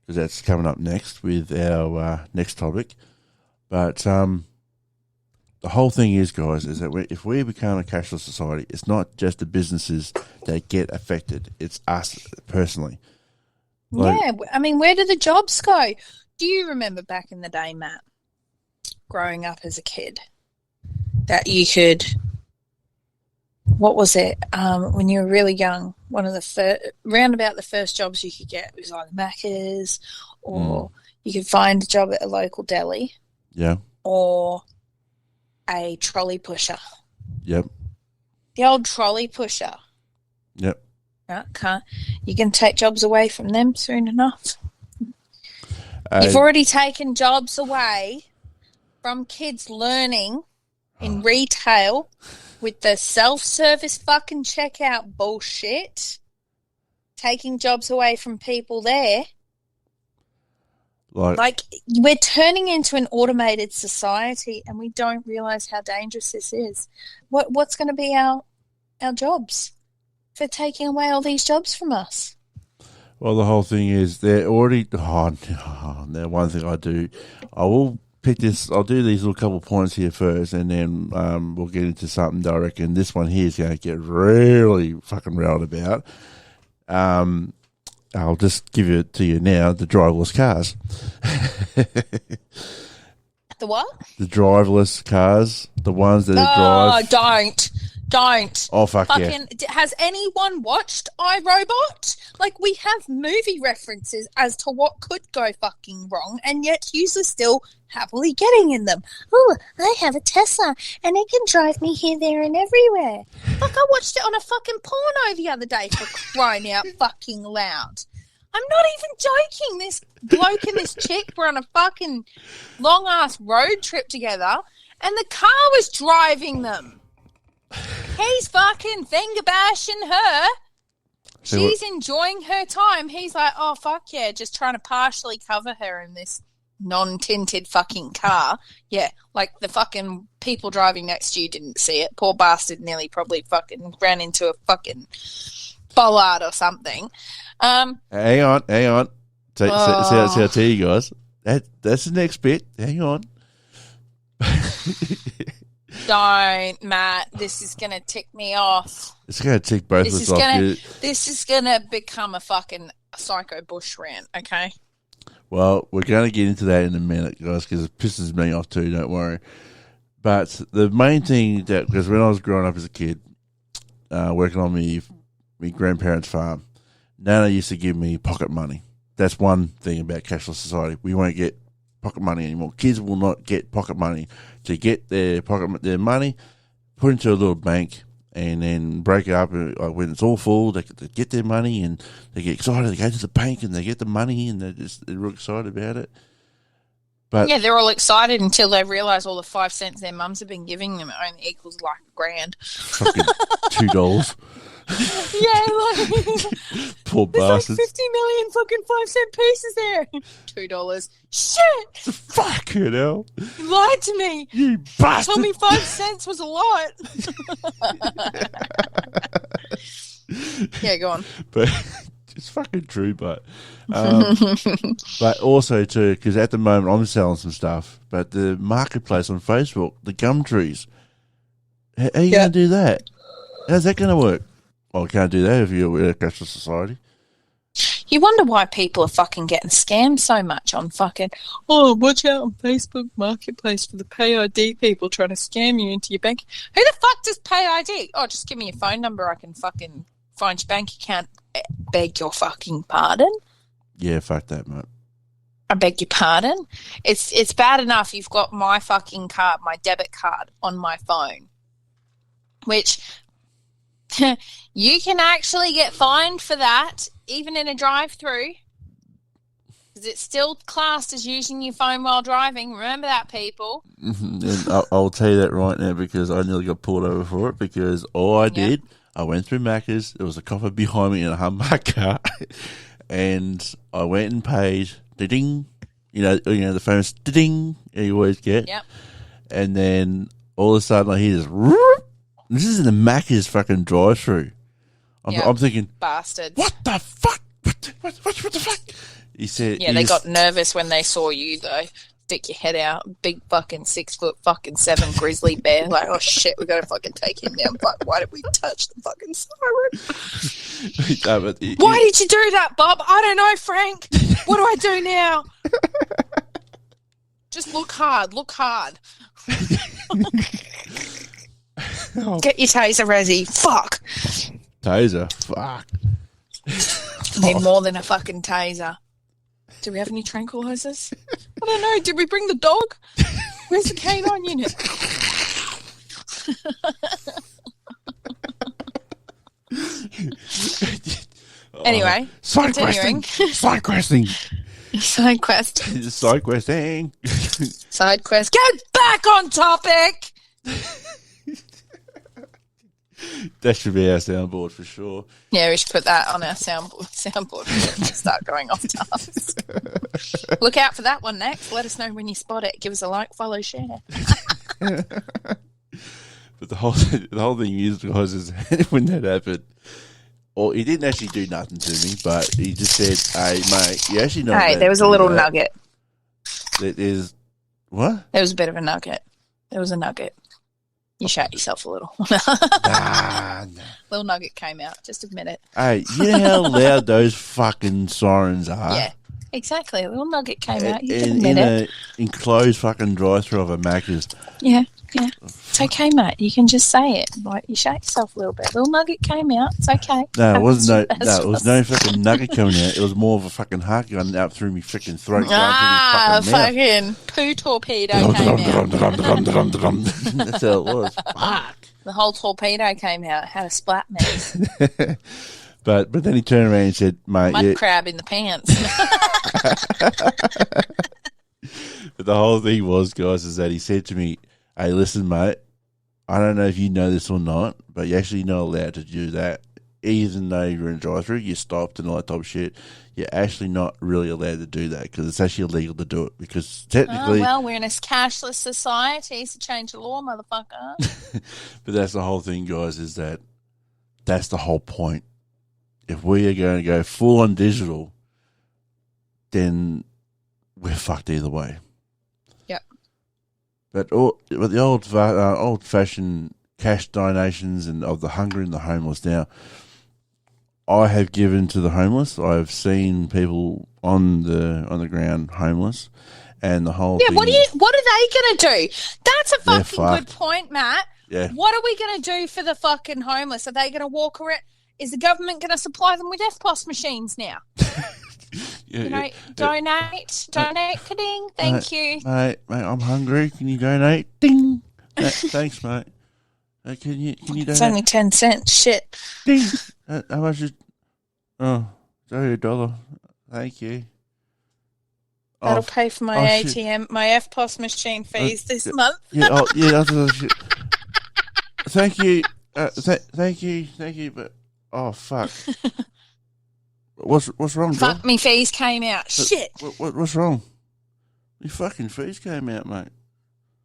that's coming up next with our next topic. But the whole thing is, guys, is that if we become a cashless society, it's not just the businesses that get affected. It's us personally. Yeah. I mean, where do the jobs go? Do you remember back in the day, Matt, growing up as a kid, that you could... What was it? When you were really young, one of the round about the first jobs you could get was either Macca's or you could find a job at a local deli. Yeah. Or a trolley pusher. Yep. The old trolley pusher. Yep. You can take jobs away from them soon enough. You've already taken jobs away from kids learning in retail with the self-service fucking checkout bullshit. Taking jobs away from people there. Like we're turning into an automated society and we don't realise how dangerous this is. What's going to be our jobs for taking away all these jobs from us? Well, the whole thing is they're already... now, one thing I do, I will pick this... I'll do these little couple points here first and then we'll get into something that I reckon this one here is going to get really fucking riled about. I'll just give it to you now, the driverless cars. The what? The driverless cars, the ones that drive... Oh, don't. Oh, fucking, yeah. Has anyone watched iRobot? Like, we have movie references as to what could go fucking wrong, and yet yous are still happily getting in them. Oh, I have a Tesla, and it can drive me here, there, and everywhere. Fuck, I watched it on a fucking porno the other day for crying out fucking loud. I'm not even joking. This bloke and this chick were on a fucking long-ass road trip together, and the car was driving them. He's fucking finger-bashing her. She's enjoying her time. He's like, oh, fuck yeah, just trying to partially cover her in this non-tinted fucking car. Yeah, like the fucking people driving next to you didn't see it. Poor bastard nearly probably fucking ran into a fucking bollard or something. Hang on. See, I'll tell you guys. That's the next bit. Hang on. Don't, Matt. This is going to tick me off. It's going to tick both of us off. This is going to become a fucking psycho bush rant, okay? Well, we're going to get into that in a minute, guys, because it pisses me off too, don't worry. But the main thing because when I was growing up as a kid, working on my grandparents' farm, Nana used to give me pocket money. That's one thing about cashless society. We won't get pocket money anymore. Kids will not get pocket money. To get their money, put into a little bank, and then break it up. When it's all full, they get their money, and they get excited. They go to the bank, and they get the money, and they're real excited about it. But yeah, they're all excited until they realise all the 5 cents their mums have been giving them only equals like $1,000. Fucking $2. Yeah, like poor bastards. Like 50 million fucking 5-cent pieces there. $2. Shit! Fuck, you know. You lied to me. You bastard. Told me 5 cents was a lot. Yeah, go on. But it's fucking true, but also too, because at the moment I'm selling some stuff, but the marketplace on Facebook, the gum trees, how are you going to do that? How's that going to work? Well, we can't do that if you're in a cashless society. You wonder why people are fucking getting scammed so much on fucking, watch out on Facebook Marketplace for the Pay ID people trying to scam you into your bank. Who the fuck does Pay ID? Oh, just give me your phone number. I can fucking find your bank account. Beg your fucking pardon? Yeah, fuck that, mate. I beg your pardon? It's bad enough you've got my fucking card, my debit card on my phone, which you can actually get fined for that, even in a drive-through, because it's still classed as using your phone while driving. Remember that, people. Mm-hmm. And I'll tell you that right now because I nearly got pulled over for it because all I did, I went through Macca's, there was a copper behind me in a Hummer car, and I went and paid, ding, you know the famous ding you always get. Yep. And then all of a sudden I hear this. This is in the Macca's fucking drive-through. I'm thinking, bastards. What the fuck? What the fuck? He said, yeah, they got nervous when they saw you though. Stick your head out, big fucking 6 foot fucking 7 grizzly bear. Like, oh shit, we gotta fucking take him down. Fuck, why did we touch the fucking siren? No, why did you do that, Bob? I don't know, Frank. What do I do now? Just look hard. Get your taser, Razzie. Fuck. Taser. Fuck. Need more than a fucking taser. Do we have any tranquilizers? I don't know. Did we bring the dog? Where's the canine unit? Anyway, side questing. Side questing. Side quest. Side questing. Side quest. Get back on topic. That should be our soundboard for sure. Yeah, we should put that on our soundboard. Start going off task. Look out for that one next. Let us know when you spot it. Give us a like, follow, share. But the whole thing is, guys, is when that happened, or he didn't actually do nothing to me, but he just said, "Hey, mate, you actually know." Hey, there was a little nugget. There's what? There was a bit of a nugget. There was a nugget. You shot yourself a little. Nah. Little nugget came out. Just admit it. Hey, you know how loud those fucking sirens are? Yeah, exactly. A little nugget came out. You can in admit an it. enclosed fucking drive-through of a Macca's. Yeah. It's okay, mate. You can just say it. Like, you shot yourself a little bit. Little nugget came out. It's okay. No, it wasn't. It was no fucking nugget coming out. It was more of a fucking heart gun out through me freaking throat. Fucking poo torpedo came out. That's how it was. Fuck. The whole torpedo came out. It had a splat mess. But then he turned around and said, "Mate, mud crab in the pants." But the whole thing was, guys, is that he said to me, "Hey, listen, mate, I don't know if you know this or not, but you're actually not allowed to do that. Even though you're in a drive-through, you stopped and all that type of shit. You're actually not really allowed to do that because it's actually illegal to do it because technically..." Oh, well, we're in a cashless society, so change the law, motherfucker. But that's the whole thing, guys, is that's the whole point. If we are going to go full-on digital, then we're fucked either way. Yep. But the old-fashioned cash donations and of the hungry and the homeless. Now, I have given to the homeless. I've seen people on the ground homeless, and the whole thing. What are they going to do? That's a fucking good point, Matt. Yeah. What are we going to do for the fucking homeless? Are they going to walk around? Is the government going to supply them with FPOS machines now? Donate, ka-ding, thank you. Mate, I'm hungry. Can you donate? Ding. Thanks, mate. Can you donate? It's only 10 cents. Shit. Ding. How much is... Oh, it's only $1. Thank you. That'll pay for my ATM, my FPOS machine fees this month. Yeah, that's thank you. Thank you, but... Oh, fuck. What's wrong, John? Fuck, me fees came out. Shit. What's wrong? Your fucking fees came out, mate.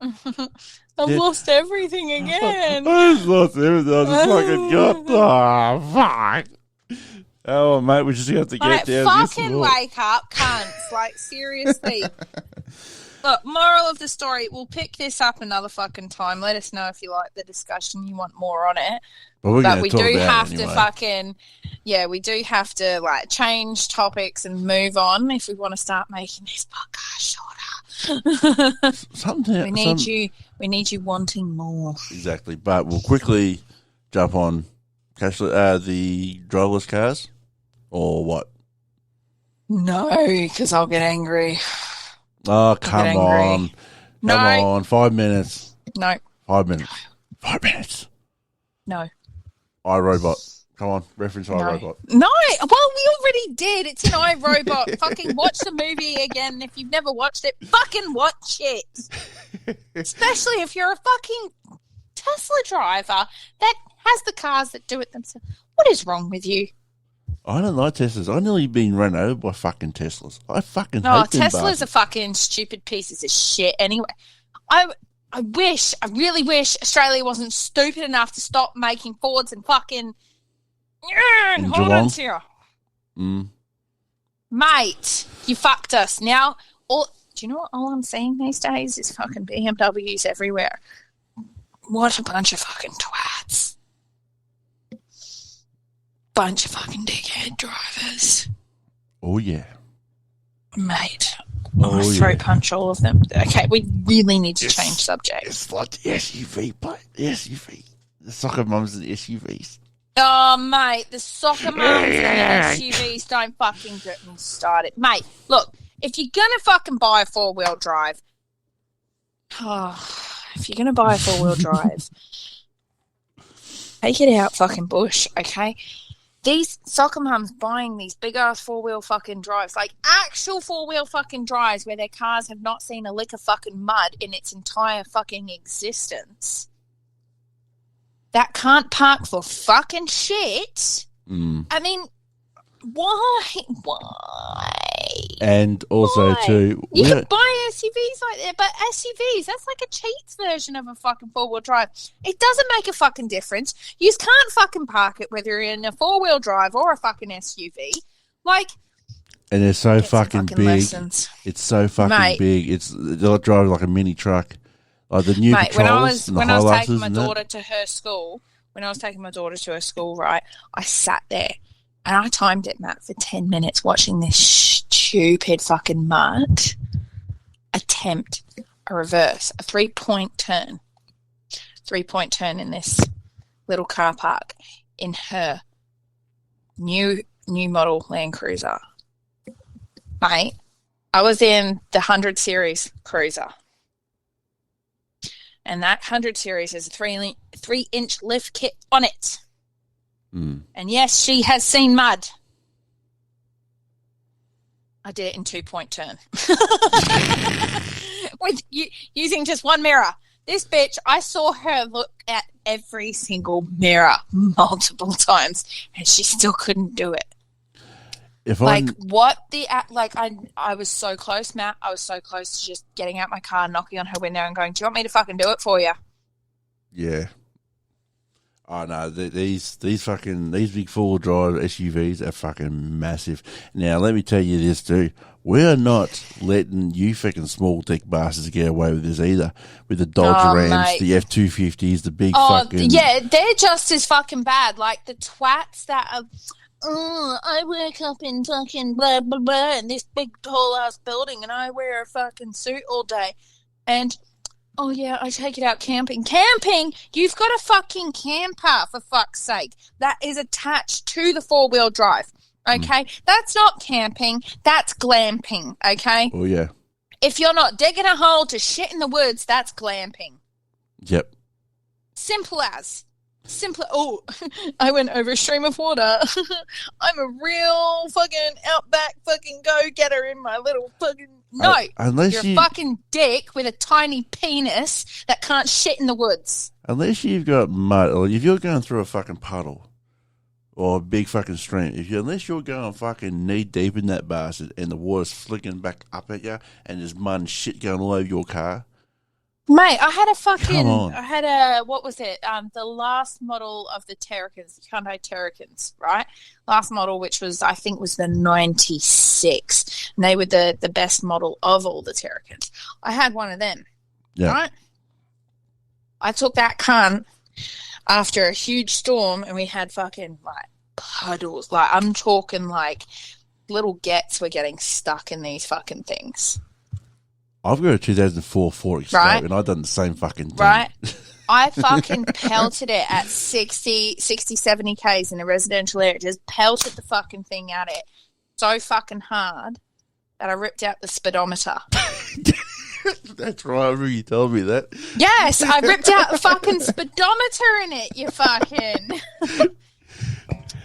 I've lost everything again. I just lost everything. I just fucking got... Oh, fuck. Oh, mate, we just have to get down fucking wake up, cunts. Like, seriously. Look, moral of the story, we'll pick this up another fucking time. Let us know if you like the discussion, you want more on it. But we do have to fucking, we do have to like change topics and move on if we want to start making this podcast shorter. We need you wanting more. Exactly. But we'll quickly jump on cashless, the driverless cars, or what? No, because I'll get angry. Oh, come on. No. Come on. 5 minutes. No. 5 minutes. 5 minutes. No. iRobot. Come on. Reference iRobot. No. Well, we already did. It's an iRobot. Fucking watch the movie again. If you've never watched it, fucking watch it. Especially if you're a fucking Tesla driver that has the cars that do it themselves. What is wrong with you? I don't like Teslas. I've nearly been run over by fucking Teslas. I fucking hate them. Teslas are fucking stupid pieces of shit. Anyway, I really wish Australia wasn't stupid enough to stop making Fords and fucking hold on to you. Mate, you fucked us. Now, do you know what all I'm seeing these days is fucking BMWs everywhere. What a bunch of fucking twats. Bunch of fucking dickhead drivers. Oh, yeah. Mate, I'll throat punch all of them. Okay, we really need to change subject. It's like the SUV, but the SUV. The soccer mums and the SUVs. Oh, mate, the soccer mums and the SUVs, don't fucking get me started. Mate, look, if you're going to fucking buy a four-wheel drive, take it out fucking bush, okay? These soccer mums buying these big-ass four-wheel fucking drives, like actual four-wheel fucking drives where their cars have not seen a lick of fucking mud in its entire fucking existence, that can't park for fucking shit. I mean, why? And also, too... You can buy SUVs like that, but SUVs, that's like a cheats version of a fucking four-wheel drive. It doesn't make a fucking difference. You can't fucking park it, whether you're in a four-wheel drive or a fucking SUV. Like... And they're so fucking big. Lessons. It's so fucking big. They'll drive like a mini truck. Like the new Patrols when I was taking my daughter to her school, right, I sat there and I timed it, Matt, for 10 minutes watching this stupid fucking mutt attempt a reverse, a three-point turn in this little car park in her new model Land Cruiser. Mate, I was in the 100 Series Cruiser. And that 100 Series has a 3-inch lift kit on it. And yes, she has seen mud. I did it in 2-point turn. With using just one mirror. This bitch, I saw her look at every single mirror multiple times, and she still couldn't do it. I was so close, Matt. I was so close to just getting out my car, knocking on her window and going, do you want me to fucking do it for you? Yeah. Oh, no, these big four-wheel drive SUVs are fucking massive. Now, let me tell you this, too. We're not letting you fucking small dick bastards get away with this either. With the Dodge Rams, mate. The F-250s, the big fucking... Yeah, they're just as fucking bad. Like, the twats that are... I work up in fucking blah, blah, blah, in this big tall-ass building, and I wear a fucking suit all day. And, I take it out camping. Camping? You've got a fucking camper, for fuck's sake. That is attached to the four-wheel drive, okay? That's not camping. That's glamping, okay? Oh, yeah. If you're not digging a hole to shit in the woods, that's glamping. Yep. Simple as. I went over a stream of water. I'm a real fucking outback fucking go-getter in my little fucking... No, you're a fucking dick with a tiny penis that can't shit in the woods. Unless you've got mud, or if you're going through a fucking puddle or a big fucking stream, unless you're going fucking knee-deep in that bastard and the water's flicking back up at you and there's mud and shit going all over your car... Mate, what was it? The last model of the Terracins, Hyundai Terracins, right? Last model, which was, I think, was the 96. And they were the best model of all the Terracins. I had one of them, right? I took that cunt. after a huge storm, and we had fucking like puddles. Like, I'm talking like little gets were getting stuck in these fucking things. I've got a 2004 Ford Escape, right? And I've done the same fucking thing. Right. I fucking pelted it at 60, 70 Ks in a residential area. Just pelted the fucking thing at it so fucking hard that I ripped out the speedometer. That's right. I remember you told me that. Yes, I ripped out the fucking speedometer in it, you fucking...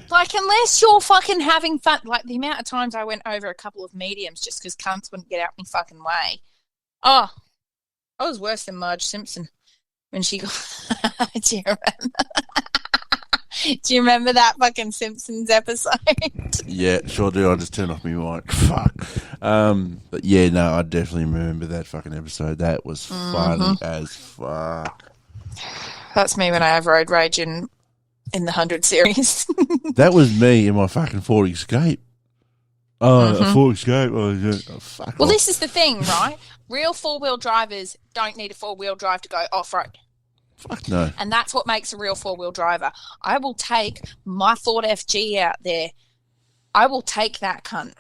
Like, unless you're fucking having fun... Like, the amount of times I went over a couple of mediums just because cunts wouldn't get out my fucking way. Oh, I was worse than Marge Simpson when she got... Do you remember? Do you remember that fucking Simpsons episode? Yeah, sure do. I just turned off my mic. Fuck. But yeah, no, I definitely remember that fucking episode. That was funny as fuck. That's me when I have road rage in the 100 series. That was me in my fucking Ford Escape. Oh, a Ford Escape. Oh, fuck well, off. this is the thing, right? Real four-wheel drivers don't need a four-wheel drive to go off-road. Fuck no. And that's what makes a real four-wheel driver. I will take my Ford FG out there. I will take that cunt.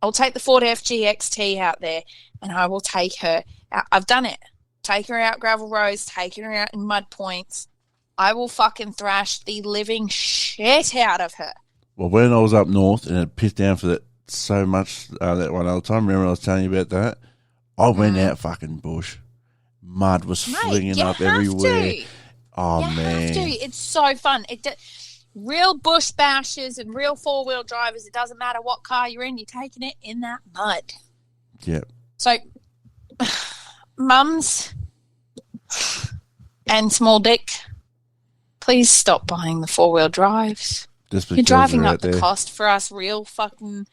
I'll take the Ford FG XT out there, and I will take her out. I've done it. Take her out gravel roads, taking her out in mud points. I will fucking thrash the living shit out of her. Well, when I was up north and it pissed down for that so much that one other time, remember I was telling you about that? I went out fucking bush. Mud was flinging up everywhere. Oh, you man. have to. It's so fun. Real bush bashers and real four-wheel drivers, it doesn't matter what car you're in, you're taking it in that mud. Yep. So, mums and small dick, please stop buying the four-wheel drives. You're driving up the cost for us real fucking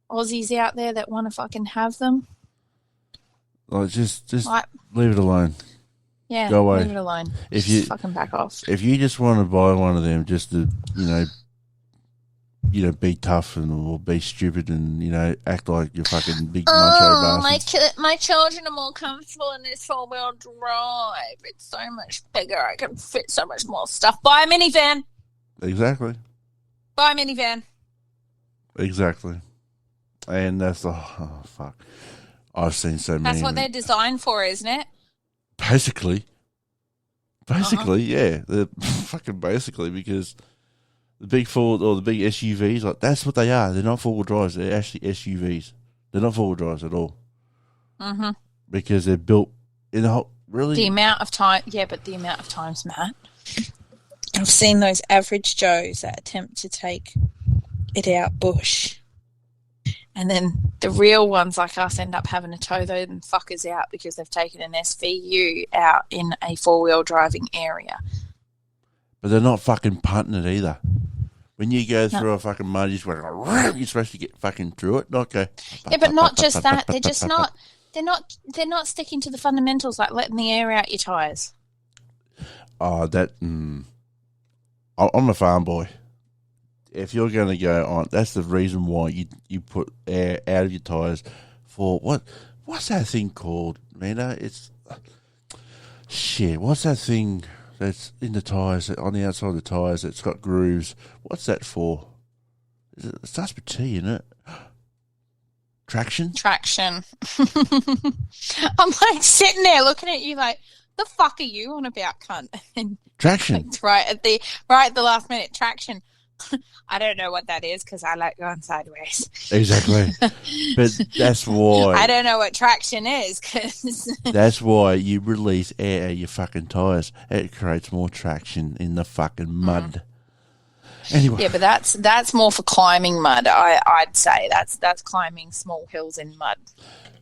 Aussies out there that want to fucking have them. Like, just leave it alone. Yeah, go away. Leave it alone. Just fucking back off. If you just want to buy one of them just to, be tough or be stupid and, act like you're fucking big macho bastard. My children are more comfortable in this four-wheel drive. It's so much bigger. I can fit so much more stuff. Buy a minivan. Exactly. Buy a minivan. Exactly. And that's fuck. I've seen so many. That's what they're designed for, isn't it? Basically, yeah. They're fucking basically, because the big Ford or the big SUVs, like, that's what they are. They're not four-wheel drives. They're actually SUVs. They're not four-wheel drives at all. Mm-hmm. Because they're built in the whole, really? The amount of time, Matt, I've seen those average Joes that attempt to take it out bush. And then the real ones like us end up having to tow them fuckers out because they've taken an SVU out in a four-wheel driving area. But they're not fucking punting it either. When you go through a fucking mud, you're supposed to get fucking through it. Not go. Yeah, but not just that. They're just not. They're not sticking to the fundamentals, like letting the air out your tyres. Oh, that. I'm a farm boy. If you're going to go on, that's the reason why you put air out of your tyres for what's that thing called, Mina? It's shit. What's that thing that's in the tyres, on the outside of the tyres, that's got grooves? What's that for? It starts with T, isn't it? Traction. I'm like sitting there looking at you like, the fuck are you on about, cunt? And traction. Right at the last minute, traction. I don't know what that is because I like going sideways. Exactly. But that's why. I don't know what traction is because. That's why you release air out of your fucking tyres. It creates more traction in the fucking mud. Anyway. Yeah, but that's more for climbing mud. I'd say that's climbing small hills in mud.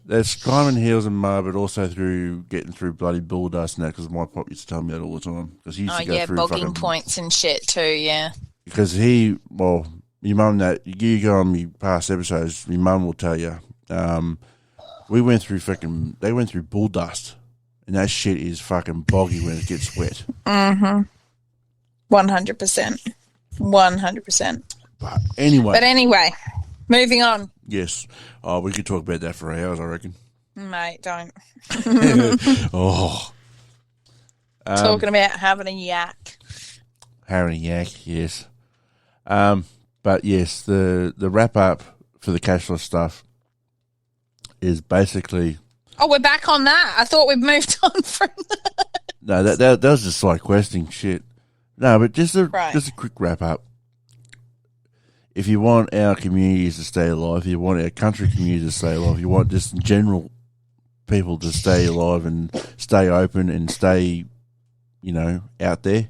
That's climbing hills and mud, but also through getting through bloody bull dust and that, because my pop used to tell me that all the time. Because he used to go through bogging fucking points and shit too, yeah. Because your mum, that you go on me past episodes, your mum will tell you, they went through bull dust, and that shit is fucking boggy when it gets wet. 100%. 100%. But anyway, moving on. Yes. Oh, we could talk about that for hours, I reckon. Mate, don't. Oh. Talking about having a yak. Harry Yak, yes. But yes, the wrap up for the cashless stuff is basically. Oh, we're back on that. I thought we'd moved on from that. No, that was just like questing shit. No, but just a quick wrap up. If you want our communities to stay alive, if you want our country communities to stay alive, if you want just in general people to stay alive and stay open and stay, out there,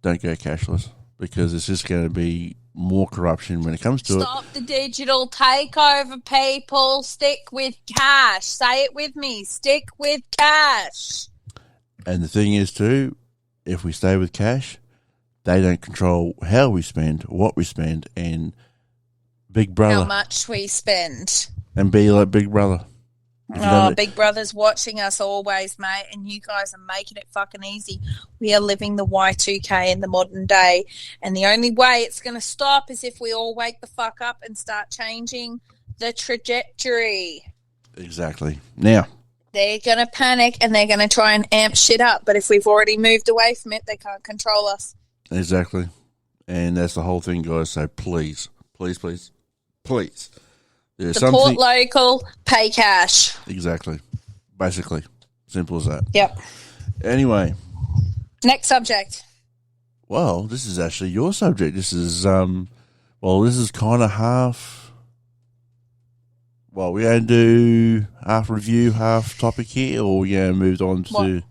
don't go cashless because it's just going to be more corruption when it comes to Stop the digital takeover, people. Stick with cash. Say it with me. Stick with cash. And the thing is, too, if we stay with cash, they don't control how we spend, what we spend, and Big Brother. How much we spend. And be like Big Brother. Big Brother's watching us always, mate, and you guys are making it fucking easy. We are living the Y2K in the modern day, and the only way it's going to stop is if we all wake the fuck up and start changing the trajectory. Exactly. Now, they're going to panic and they're going to try and amp shit up, but if we've already moved away from it, they can't control us. Exactly. And that's the whole thing, guys. So please, please, please, please. Support local, pay cash. Exactly. Basically. Simple as that. Yep. Anyway. Next subject. Well, this is actually your subject. This is, this is kind of half. Well, we're going to do half review, half topic here, or we're going to move on to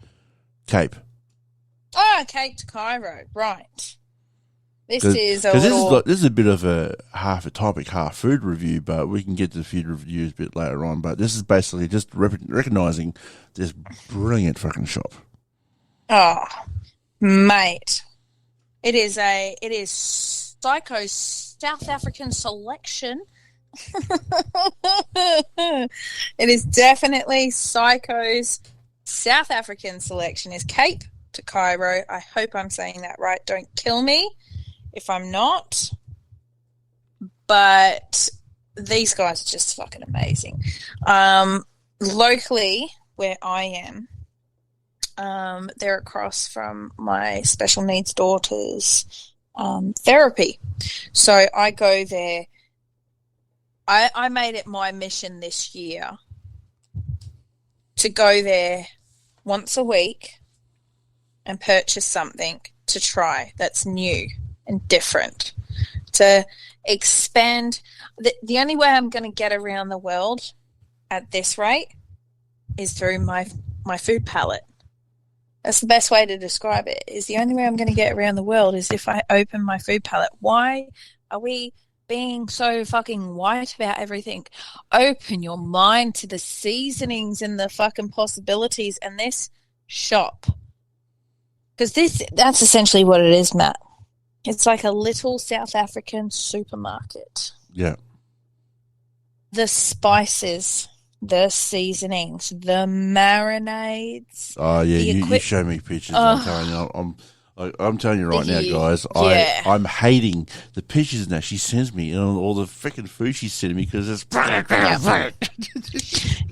Cape. Oh, Cape to Cairo. Right. This is a bit of a half a topic, half food review, but we can get to the food reviews a bit later on. But this is basically just recognising this brilliant fucking shop. Oh, mate. It is Psycho's South African selection. It is definitely Psycho's South African selection is Cape to Cairo. I hope I'm saying that right. Don't kill me if I'm not, but these guys are just fucking amazing. Locally, where I am, they're across from my special needs daughter's therapy. So I go there. I made it my mission this year to go there once a week and purchase something to try that's new and different, to expand. The only way I'm going to get around the world at this rate is through my food palette. That's the best way to describe it, is the only way I'm going to get around the world is if I open my food palette. Why are we being so fucking white about everything? Open your mind to the seasonings and the fucking possibilities and this shop. Because that's essentially what it is, Matt. It's like a little South African supermarket. Yeah. The spices, the seasonings, the marinades. Oh, yeah, you show me pictures. I'm telling you right now, guys, I'm hating the pictures now she sends me and all the freaking food she's sending me because it's...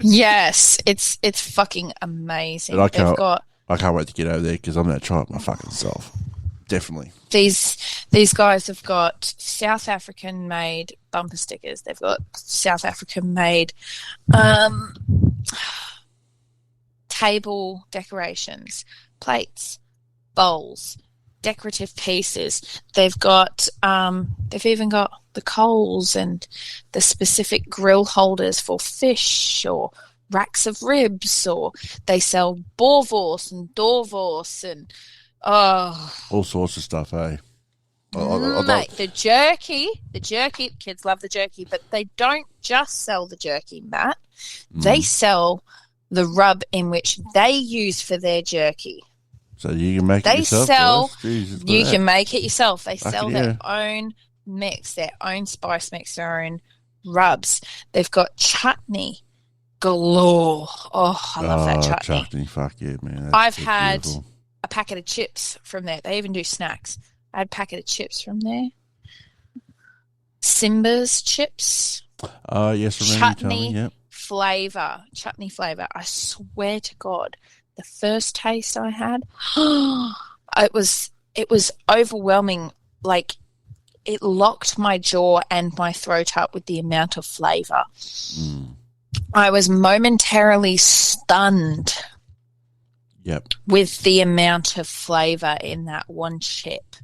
Yes, it's fucking amazing. I can't wait to get over there because I'm going to try it my fucking self. Definitely. These guys have got South African made bumper stickers. They've got South African made table decorations, plates, bowls, decorative pieces. They've even got the coals and the specific grill holders for fish or racks of ribs, or they sell boerwors and doorwors and all sorts of stuff, eh? Mate, the jerky, kids love the jerky, but they don't just sell the jerky, Matt. They sell the rub in which they use for their jerky. So you can make it yourself? You can make it yourself. They sell their own mix, their own spice mix, their own rubs. They've got chutney galore. Oh, I love that chutney. Chutney, fuck yeah, man. I've had a packet of chips from there. They even do snacks. I had a packet of chips from there. Simba's chips. Oh, yes, remember you telling me, yep. Chutney flavour. I swear to God, the first taste I had, it was overwhelming. Like, it locked my jaw and my throat up with the amount of flavour. I was momentarily stunned with the amount of flavour in that one chip.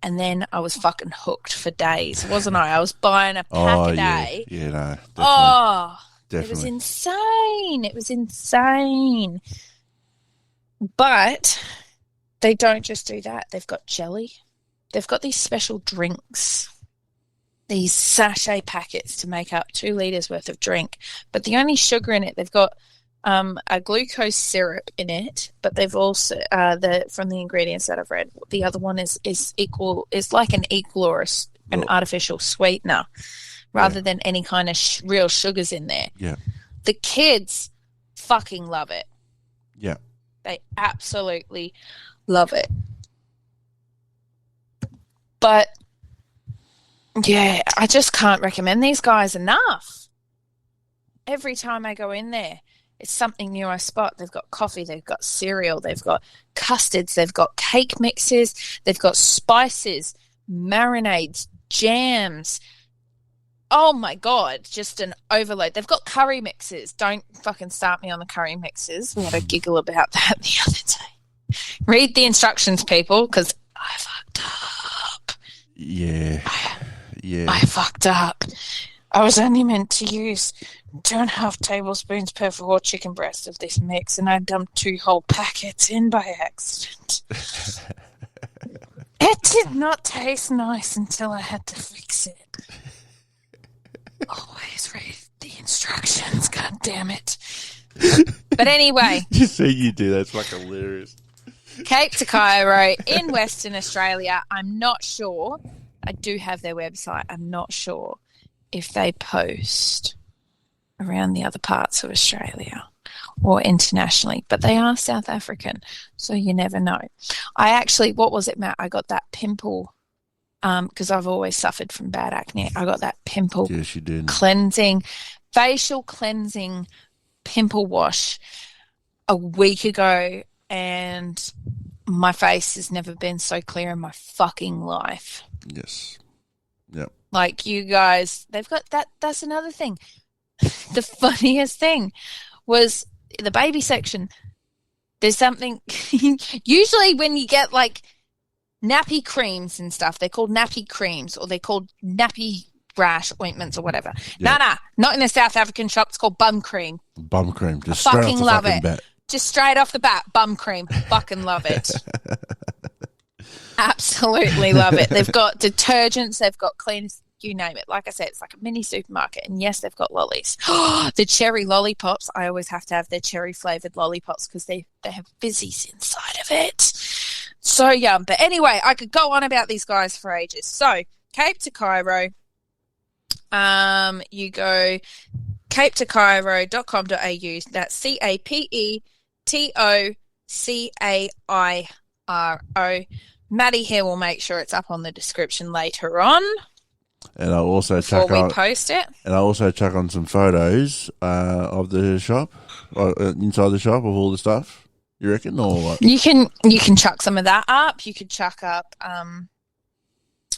And then I was fucking hooked for days, wasn't I? I was buying a pack a day. Yeah, no, definitely. It was insane. It was insane. But they don't just do that. They've got jelly. They've got these special drinks, these sachet packets to make up 2 litres worth of drink. But the only sugar in it, they've got a glucose syrup in it, but they've also, from the ingredients that I've read, the other one is like an equal or an artificial sweetener rather than any kind of real sugars in there. Yeah. The kids fucking love it. Yeah. They absolutely love it. But, yeah, I just can't recommend these guys enough. Every time I go in there, it's something new I spot. They've got coffee, they've got cereal, they've got custards, they've got cake mixes, they've got spices, marinades, jams. Oh, my God, just an overload. They've got curry mixes. Don't fucking start me on the curry mixes. We had a giggle about that the other day. Read the instructions, people, because I fucked up. Yeah. I fucked up. I was only meant to use 2.5 tablespoons per raw chicken breast of this mix, and I dumped 2 whole packets in by accident. It did not taste nice until I had to fix it. Always read the instructions, god damn it. But anyway. Just so you do, that's fucking hilarious. Cape to Cairo in Western Australia. I'm not sure. I do have their website. I'm not sure if they post around the other parts of Australia or internationally, but they are South African, so you never know. I actually, what was it, Matt? I got that pimple because I've always suffered from bad acne. I got that pimple facial cleansing pimple wash a week ago, and my face has never been so clear in my fucking life. Yes. Yep. Like, you guys, they've got that. That's another thing. The funniest thing was the baby section. There's something, usually when you get like nappy creams and stuff, they're called nappy creams or they're called nappy rash ointments or whatever. Yep. No, not in the South African shop. It's called bum cream. Bum cream. Just I straight fucking off the love fucking it. bat. Just straight off the bat, bum cream. Fucking love it. Absolutely love it. They've got detergents, they've got cleaners, you name it. Like I said, it's like a mini supermarket. And yes, they've got lollies. The cherry lollipops, I always have to have their cherry flavoured lollipops because they have fizzies inside of it. So yum. But anyway, I could go on about these guys for ages. So, Cape to Cairo, you go capetocairo.com.au. That's CAPETOCAIRO. Maddie here will make sure it's up on the description later on. And I'll also post it. And I'll also chuck on some photos of the shop, inside the shop of all the stuff. You reckon, or what? You can chuck some of that up. You could chuck up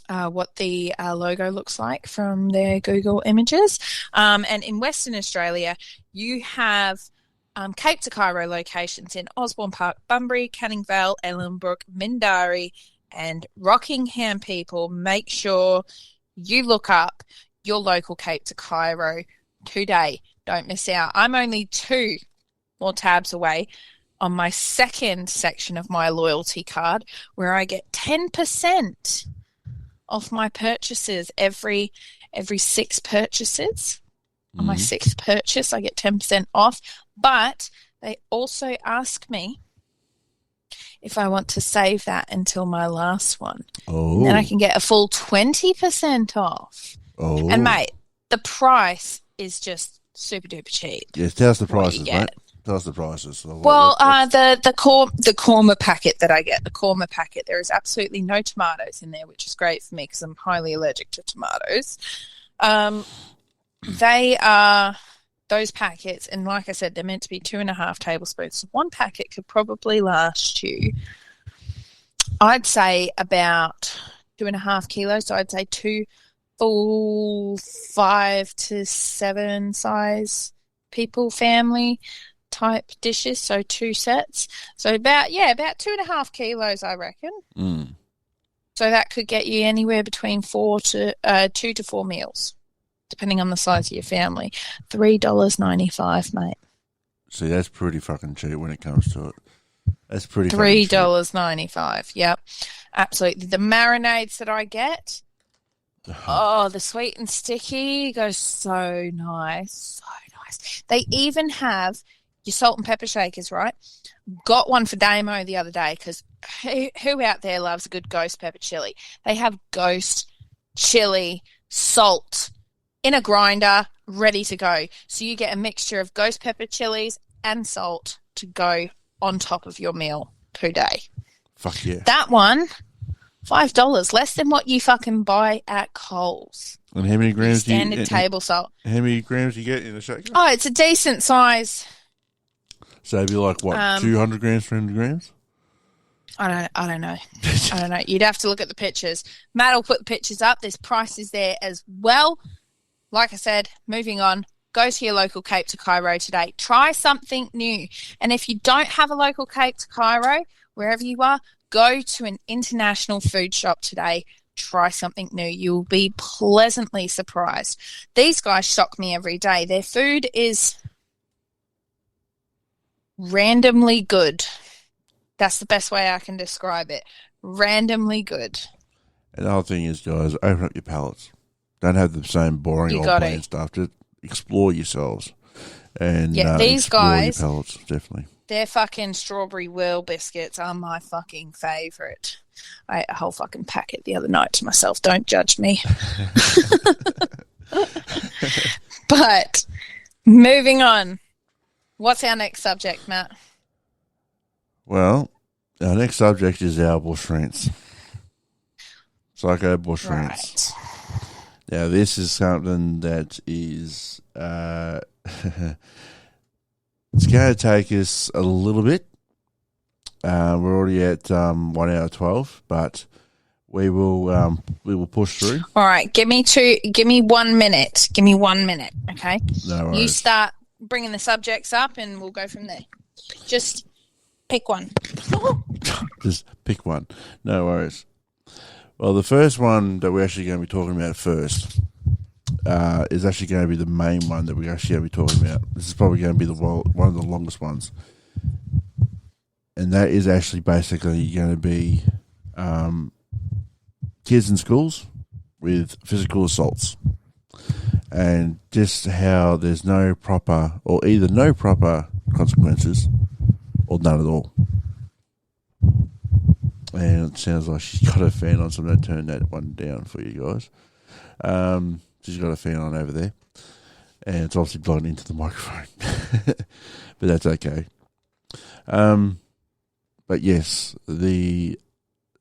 what the logo looks like from their Google images. And in Western Australia, you have Cape to Cairo locations in Osborne Park, Bunbury, Canning Vale, Ellenbrook, Mindarie, and Rockingham. People, make sure you look up your local Cape to Cairo today. Don't miss out. I'm only 2 more tabs away on my second section of my loyalty card where I get 10% off my purchases every 6 purchases. On my 6th purchase, I get 10% off. But they also ask me if I want to save that until my last one. Oh. Then I can get a full 20% off. Oh. And, mate, the price is just super duper cheap. Yes, tell us the prices, mate. Tell us the prices. Well, the korma packet that I get, the korma packet, there is absolutely no tomatoes in there, which is great for me because I'm highly allergic to tomatoes. They are those packets, and like I said, they're meant to be 2.5 tablespoons. So one packet could probably last you I'd say about 2.5 kilos. So I'd say 2 full 5 to 7 size people, family type dishes. So 2 sets. So about 2.5 kilos, I reckon. So that could get you anywhere between 2 to 4 meals, depending on the size of your family. $3.95, mate. See, that's pretty fucking cheap when it comes to it. That's pretty $3.95. Yep, absolutely. The marinades that I get, the sweet and sticky goes so nice, so nice. They even have your salt and pepper shakers, right? Got one for Damo the other day because who out there loves a good ghost pepper chili? They have ghost chili salt in a grinder, ready to go. So you get a mixture of ghost pepper chilies and salt to go on top of your meal per day. Fuck yeah. That one, $5, less than what you fucking buy at Coles. And how many grams standard table salt. How many grams do you get in a shaker? Oh, it's a decent size. So it'd be like, what, 200 grams, 300 grams? I don't know. I don't know. You'd have to look at the pictures. Matt will put the pictures up. There's prices there as well. Like I said, moving on. Go to your local Cape to Cairo today. Try something new. And if you don't have a local Cape to Cairo, wherever you are, go to an international food shop today. Try something new. You'll be pleasantly surprised. These guys shock me every day. Their food is randomly good. That's the best way I can describe it. Randomly good. And the whole thing is, guys, open up your palates. Don't have the same boring old bland stuff. Just explore yourselves. And these guys, your palates, definitely. Their fucking strawberry whirl biscuits are my fucking favourite. I ate a whole fucking packet the other night to myself. Don't judge me. But moving on. What's our next subject, Matt? Well, our next subject is our bush rants. Psycho bush rants. Now, this is something that is... it's going to take us a little bit. We're already at 1 hour 12, but we will push through. All right, give me 1 minute. Give me 1 minute, okay? No worries. You start bringing the subjects up, and we'll go from there. Just pick one. Just pick one. No worries. Well, the first one that we're actually going to be talking about first is actually going to be the main one that we're actually going to be talking about. This is probably going to be one of the longest ones. And that is actually basically going to be kids in schools with physical assaults. And just how there's no proper consequences or none at all. And it sounds like she's got a fan on, so I'm going to turn that one down for you guys. She's got a fan on over there. And it's obviously blown into the microphone. But that's okay. But yes, the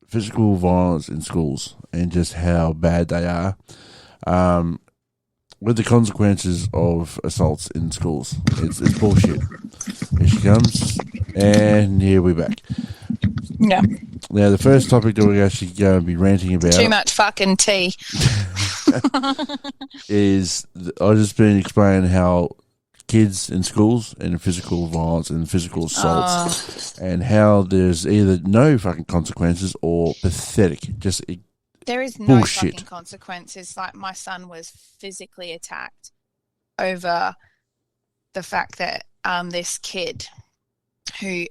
physical violence in schools and just how bad they are. With the consequences of assaults in schools. It's bullshit. Here she comes. And here we're back. Yeah. Now, the first topic that we're actually going to be ranting about... Too much fucking tea. is I've just been explaining how kids in schools and physical violence and physical assaults and how there's either no fucking consequences or pathetic. There is no bullshit. fucking consequences. Like, my son was physically attacked over the fact that this kid who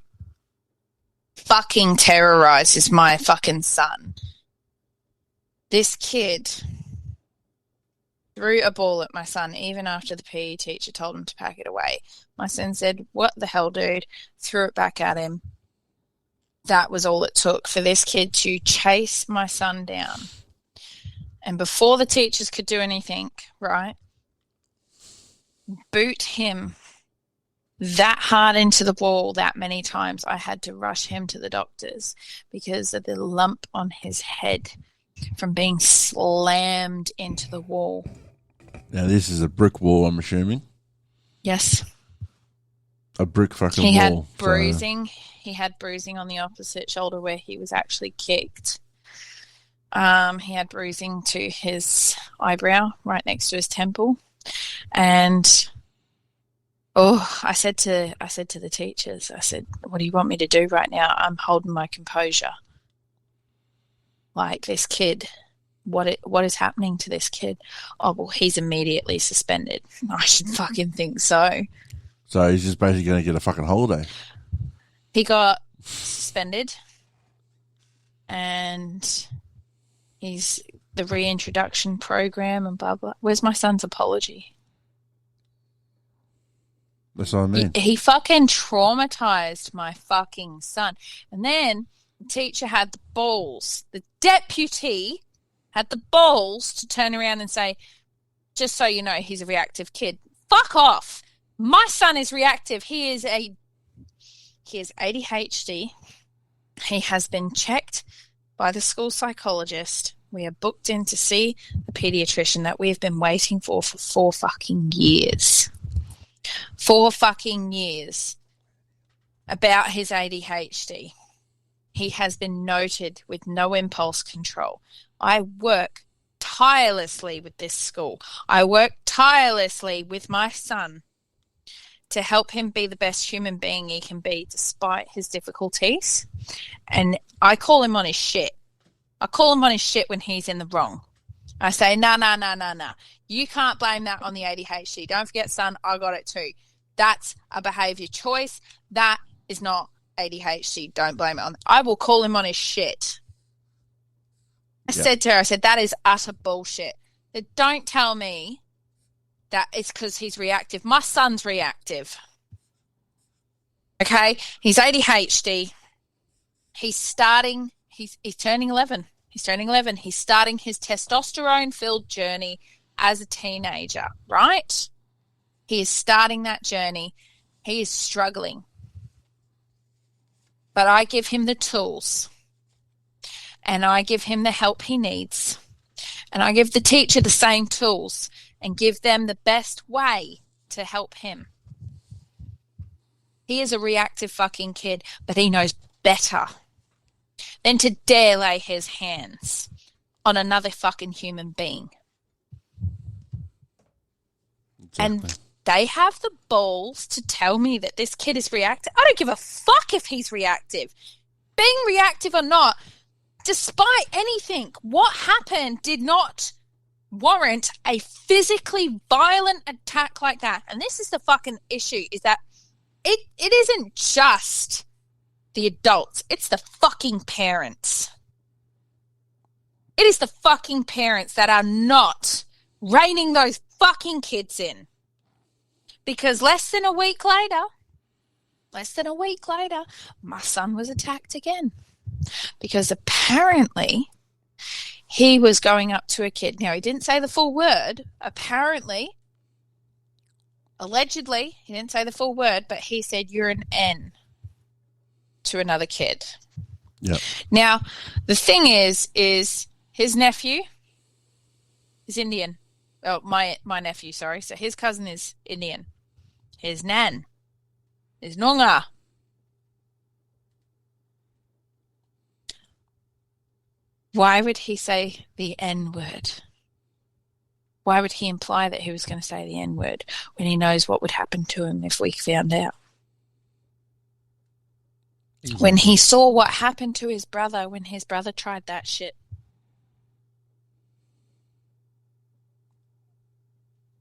fucking terrorizes my fucking son. This kid threw a ball at my son even after the PE teacher told him to pack it away. My son said, "What the hell, dude?" Threw it back at him. That was all it took for this kid to chase my son down. And before the teachers could do anything, right, boot him that hard into the wall that many times, I had to rush him to the doctors because of the lump on his head from being slammed into the wall. Now, this is a brick wall, I'm assuming. Yes. a brick fucking He wall. had bruising. He had bruising on the opposite shoulder where he was actually kicked. He had bruising to his eyebrow right next to his temple. And I said to the teachers, I said, what do you want me to do right now? I'm holding my composure. Like, this kid, what is happening to this kid? Oh, well, he's immediately suspended. I should fucking think so. So he's just basically going to get a fucking holiday. He got suspended, and he's the reintroduction program and blah, blah. Where's my son's apology? That's what I mean. He fucking traumatized my fucking son. And then the teacher had the balls. The deputy had the balls to turn around and say, just so you know, he's a reactive kid. Fuck off. My son is reactive. He has ADHD. He has been checked by the school psychologist. We are booked in to see the pediatrician that we've been waiting for 4 fucking years. 4 fucking years about his ADHD. He has been noted with no impulse control. I work tirelessly with this school. I work tirelessly with my son to help him be the best human being he can be despite his difficulties. And I call him on his shit. I call him on his shit when he's in the wrong. I say, no. You can't blame that on the ADHD. Don't forget, son, I got it too. That's a behaviour choice. That is not ADHD. Don't blame it on. I will call him on his shit. I said to her, that is utter bullshit. Don't tell me that it's because he's reactive. My son's reactive. Okay? He's ADHD. He's turning 11. He's turning 11. He's starting his testosterone-filled journey as a teenager, right? He is starting that journey. He is struggling. But I give him the tools. And I give him the help he needs. And I give the teacher the same tools and give them the best way to help him. He is a reactive fucking kid, but he knows better than to dare lay his hands on another fucking human being. Exactly. And they have the balls to tell me that this kid is reactive. I don't give a fuck if he's reactive. Being reactive or not, despite anything, what happened did not warrant a physically violent attack like that. And this is the fucking issue, is that it isn't just the adults, it's the fucking parents. It is the fucking parents that are not reining those fucking kids in. Because less than a week later, my son was attacked again. Because apparently he was going up to a kid. Now, he didn't say the full word. Allegedly, he didn't say the full word, but he said, "You're an N," to another kid. Yep. Now, the thing is his nephew is Indian. Oh, my nephew, sorry. So his cousin is Indian. His nan is Noongar. Why would he say the N-word? Why would he imply that he was going to say the N-word when he knows what would happen to him if we found out? Exactly. When he saw what happened to his brother when his brother tried that shit.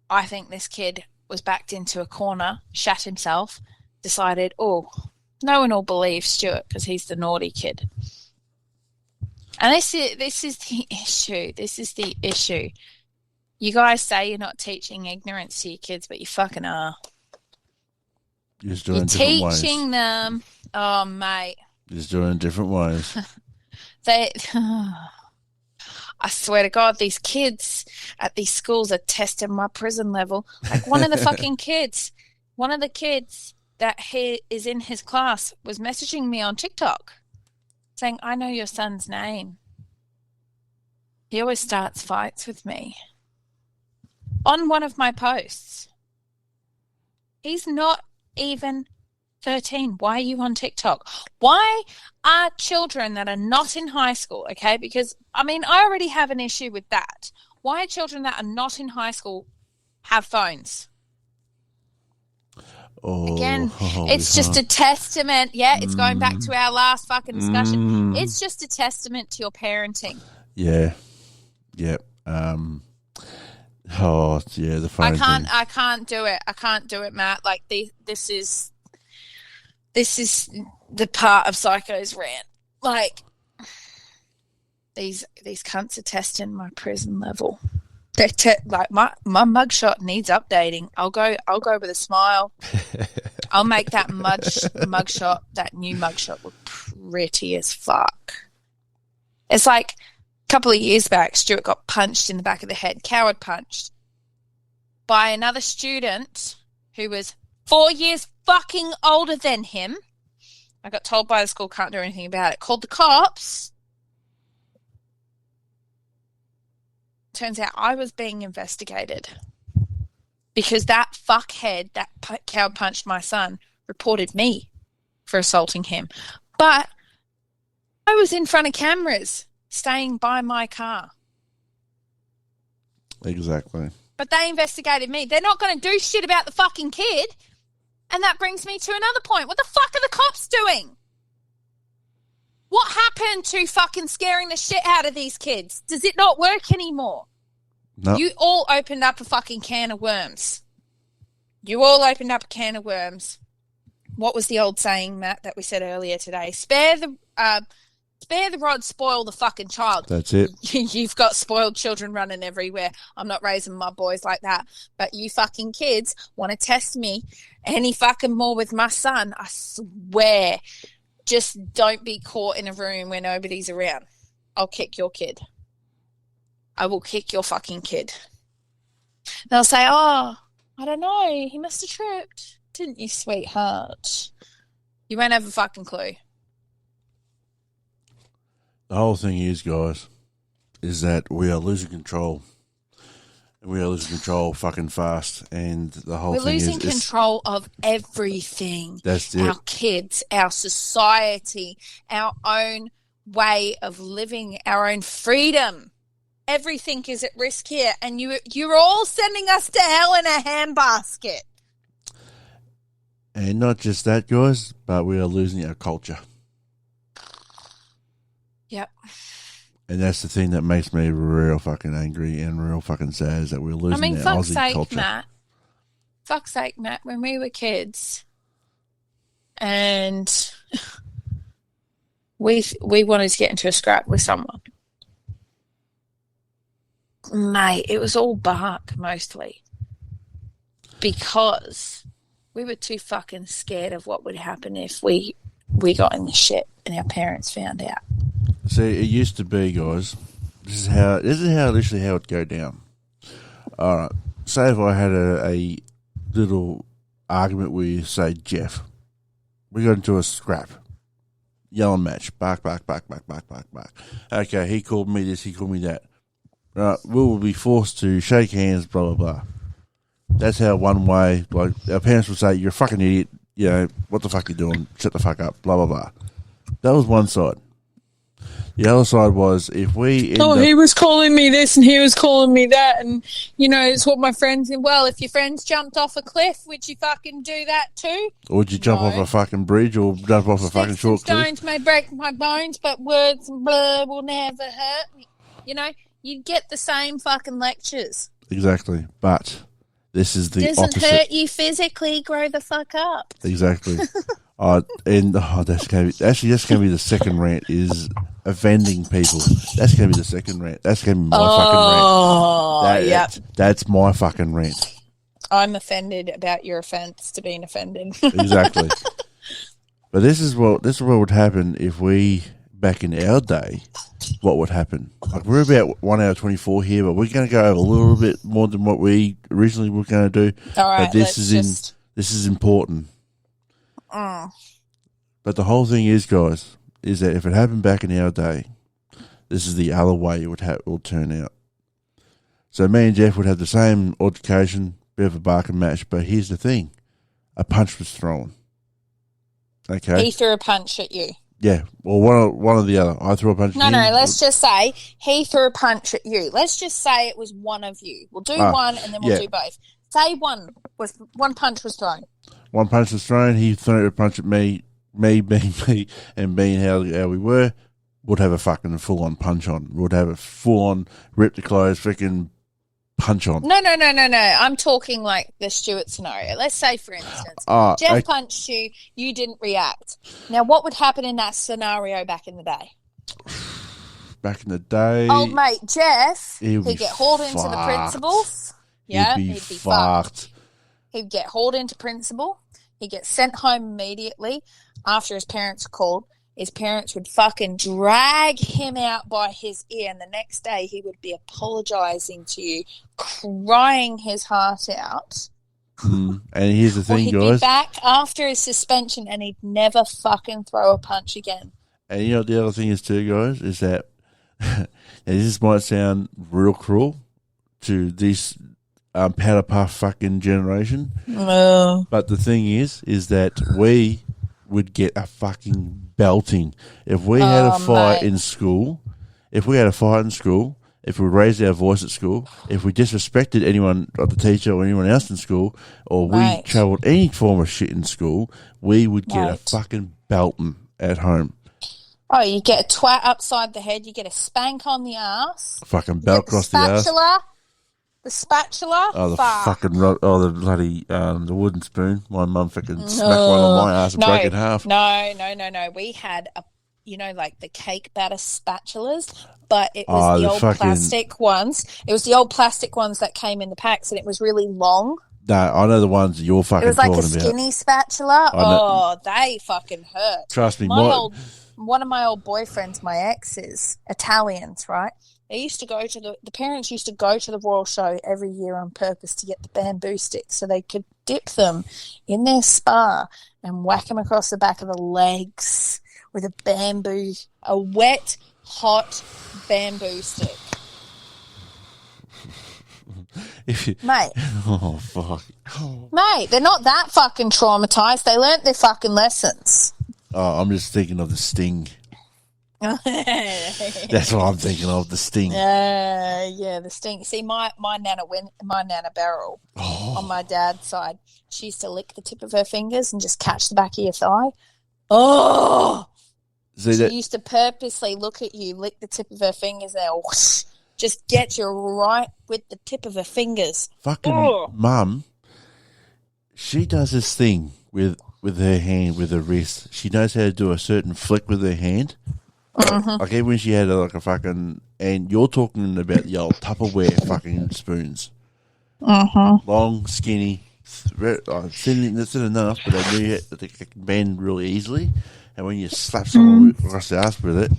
I think this kid was backed into a corner, shat himself, decided, no one will believe Stuart because he's the naughty kid. And this is the issue. This is the issue. You guys say you're not teaching ignorance to your kids, but you fucking are. You're just doing it different ways. Teaching them. Oh, mate. You're just doing it different ways. I swear to God, these kids at these schools are testing my prison level. Like one of the kids that is in his class was messaging me on TikTok saying, "I know your son's name. He always starts fights with me." On one of my posts. He's not even 13. Why are you on TikTok? Why are children that are not in high school, okay? Because, I mean, I already have an issue with that. Why are children that are not in high school have phones? Again, it's just a testament. Yeah, it's going back to our last fucking discussion. It's just a testament to your parenting. Yeah. Yep. The phone thing. I can't do it. I can't do it, Matt. Like, this is the part of Psycho's rant. Like, these cunts are testing my prison level. Like my mugshot needs updating. I'll go with a smile. I'll make that mugshot, that new mugshot, look pretty as fuck. It's like a couple of years back, Stuart got punched in the back of the head, coward punched, by another student who was 4 years fucking older than him. I got told by the school, can't do anything about it. Called the cops. Turns out I was being investigated because that fuckhead that coward punched my son reported me for assaulting him. But I was in front of cameras staying by my car. Exactly. But they investigated me. They're not going to do shit about the fucking kid. And that brings me to another point. What the fuck are the cops doing? What happened to fucking scaring the shit out of these kids? Does it not work anymore? No. You all opened up a fucking can of worms. You all opened up a can of worms. What was the old saying, Matt, that we said earlier today? Spare the rod, spoil the fucking child. That's it. You've got spoiled children running everywhere. I'm not raising my boys like that. But you fucking kids want to test me any fucking more with my son. I swear. Just don't be caught in a room where nobody's around. I'll kick your kid. I will kick your fucking kid. They'll say, oh, I don't know. He must have tripped. Didn't you, sweetheart? You won't have a fucking clue. The whole thing is, guys, is that we are losing control. And we are losing control fucking fast. And the whole We're thing is... We're losing control of everything. That's it. Our kids, our society, our own way of living, our own freedom. Everything is at risk here. And you're all sending us to hell in a handbasket. And not just that, guys, but we are losing our culture. Yep. And that's the thing that makes me real fucking angry and real fucking sad, is that we're losing our Aussie culture. Fuck's sake, Matt, when we were kids and we wanted to get into a scrap with someone, mate, it was all bark mostly because we were too fucking scared of what would happen if we got in the shit and our parents found out. See, it used to be, guys. This is how literally how it'd go down. All right. Say if I had a little argument with, say, Jeff. We got into a scrap. Yelling match. Bark, bark, bark, bark, bark, bark, bark. Okay, he called me this, he called me that. Right, we will be forced to shake hands, blah, blah, blah. That's how one way, like, our parents would say, you're a fucking idiot. You know, what the fuck you doing? Shut the fuck up, blah, blah, blah. That was one side. The other side was if we he was calling me this and he was calling me that, and you know it's what my friends. Well, if your friends jumped off a cliff, would you fucking do that too? Or would you jump off a fucking bridge or jump off a fucking short cliff? Stones may break my bones, but words and blah will never hurt me. You know, you'd get the same fucking lectures. Exactly, but this is the opposite. Doesn't hurt you physically. Grow the fuck up. Exactly. That's going to be the second rant, is offending people. That's going to be the second rant. That's going to be my fucking rant. Yep. That's my fucking rant. I'm offended about your offence to being offended. Exactly. But this is what would happen if we, back in our day, what would happen? Like, we're about 1 hour 24 here, but we're going to go over a little bit more than what we originally were going to do. All right, but this is important. But the whole thing is, guys, is that if it happened back in our day, this is the other way it would turn out. So me and Jeff would have the same altercation, bit of a barking match, but here's the thing. A punch was thrown. Okay. He threw a punch at you. Yeah, well, one or the other. I threw a punch at him. No, let's just say he threw a punch at you. Let's just say it was one of you. We'll do one and then we'll do both. Say one punch was thrown. One punch was thrown. He threw a punch at me. Me being me and being how we were, would have a fucking full-on punch on. Would have a full-on rip the clothes, freaking punch on. No. I'm talking like the Stuart scenario. Let's say, for instance, Jeff punched you, you didn't react. Now, what would happen in that scenario back in the day? Back in the day... Old mate Jeff, he'd get hauled into the principals. Yeah, he'd be fucked. He'd get hauled into principal. He'd get sent home immediately after his parents called. His parents would fucking drag him out by his ear, and the next day he would be apologising to you, crying his heart out. And here's the thing, he'd guys. He'd be back after his suspension, and he'd never fucking throw a punch again. And you know what the other thing is too, guys, is that this might sound real cruel to this powder puff fucking generation, but the thing is that we would get a fucking belting if we had a fight in school. If we raised our voice at school, if we disrespected anyone, like the teacher or anyone else in school, or we travelled any form of shit in school, we would get a fucking belting at home. Oh, you get a twat upside the head, you get a spank on the ass, a fucking belt across the ass. The spatula? The bloody, the wooden spoon. My mum fucking smacked one on my ass and broke it in half. No. We had like the cake batter spatulas, but it was the old plastic ones. It was the old plastic ones that came in the packs, and it was really long. No, I know the ones that you're fucking talking about. It was like a skinny spatula. Oh, they fucking hurt. Trust me. One of my old boyfriends, my exes, Italians, right? They used to go to the parents used to go to the Royal Show every year on purpose to get the bamboo sticks so they could dip them in their spa and whack them across the back of the legs with a wet, hot bamboo stick. Mate. Oh, fuck. Mate, they're not that fucking traumatized. They learnt their fucking lessons. Oh, I'm just thinking of the sting. That's what I'm thinking of, the sting. Yeah, the sting. See, my nana Beryl on my dad's side, she used to lick the tip of her fingers and just catch the back of your thigh. Oh! She used to purposely look at you, lick the tip of her fingers, and whoosh, just get you right with the tip of her fingers. Fucking mum, she does this thing with her hand, with her wrist. She knows how to do a certain flick with her hand. Mm-hmm. Like even when she had like a fucking, and you're talking about the old Tupperware fucking spoons. Mm-hmm. Long, skinny, thin enough, but they knew that they can bend really easily. And when you slap someone across the ass with it.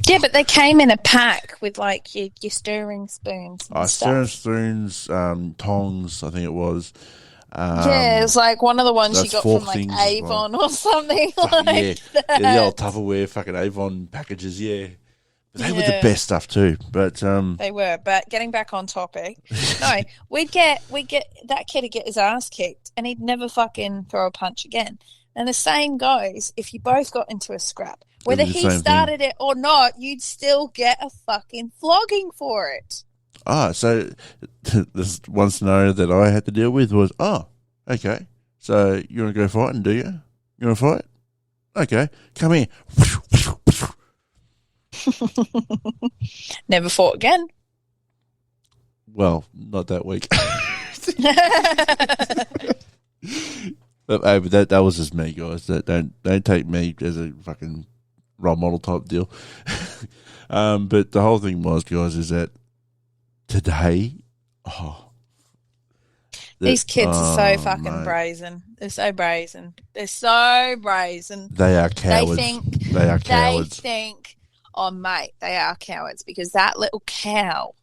Yeah, but they came in a pack with like your stirring spoons. Stirring spoons, tongs, I think it was. It was like one of the ones you got from like Avon or something like that. Yeah, the old Tupperware fucking Avon packages, yeah. But they were the best stuff too. But they were. But getting back on topic, no, we'd get that kid would get his ass kicked, and he'd never fucking throw a punch again. And the same goes if you both got into a scrap, whether he started it or not, you'd still get a fucking flogging for it. So this one scenario that I had to deal with was, okay, so you want to go fighting, do you? You want to fight? Okay, come here. Never fought again. Well, not that week. But that was just me, guys. Don't take me as a fucking role model type deal. But the whole thing was, guys, is that today, these kids are so fucking brazen. They're so brazen. They're so brazen. They are cowards. They are cowards. They think, mate, they are cowards because that little cow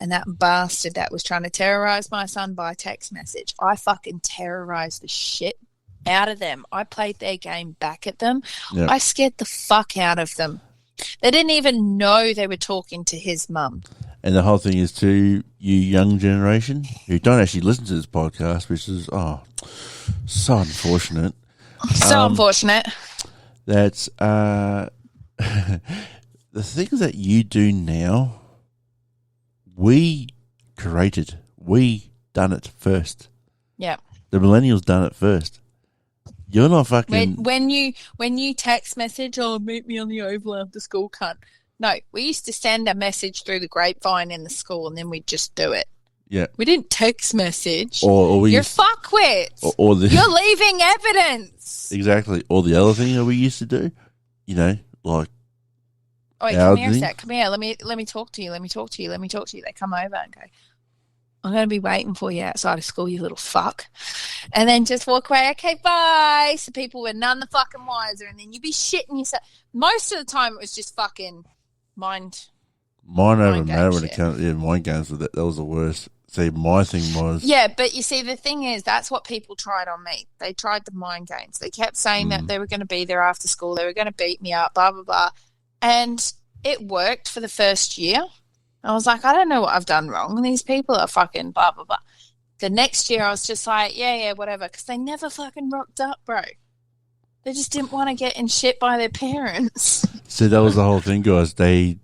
and that bastard that was trying to terrorize my son by text message, I fucking terrorized the shit out of them. I played their game back at them. Yep. I scared the fuck out of them. They didn't even know they were talking to his mum. And the whole thing is to you young generation who don't actually listen to this podcast, which is, so unfortunate. So unfortunate. That's the things that you do now, we created. We done it first. Yeah. The millennials done it first. You're not fucking... When you text message, oh, meet me on the oval after school, cunt. No, we used to send a message through the grapevine in the school and then we'd just do it. Yeah. We didn't text message. Or You're fuckwits. You're leaving evidence. Exactly. Or the other thing that we used to do, like... Oh, wait, come here a sec. Come here. Let me talk to you. Let me talk to you. They come over and go, I'm going to be waiting for you outside of school, you little fuck. And then just walk away. Okay, bye. So people were none the fucking wiser. And then you'd be shitting yourself. Most of the time it was just fucking mind over matter when it comes to mind games. That was the worst. See, my thing was... Yeah, but you see, the thing is, that's what people tried on me. They tried the mind games. They kept saying that they were going to be there after school. They were going to beat me up, blah, blah, blah. And it worked for the first year. I was like, I don't know what I've done wrong. These people are fucking blah, blah, blah. The next year I was just like, yeah, whatever. Because they never fucking rocked up, bro. They just didn't want to get in shit by their parents. So that was the whole thing, guys. They...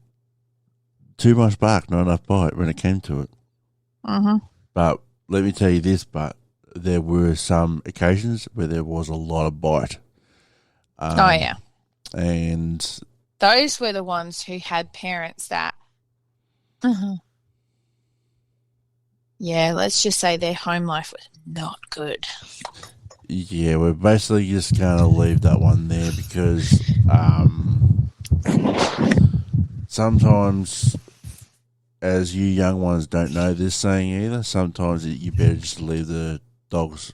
Too much bark, not enough bite when it came to it. Mm-hmm. But let me tell you this, there were some occasions where there was a lot of bite. Oh, yeah. And... Those were the ones who had parents that... Yeah, let's just say their home life was not good. Yeah, we're basically just going to leave that one there because sometimes, as you young ones don't know this saying either, sometimes you better just leave the dogs,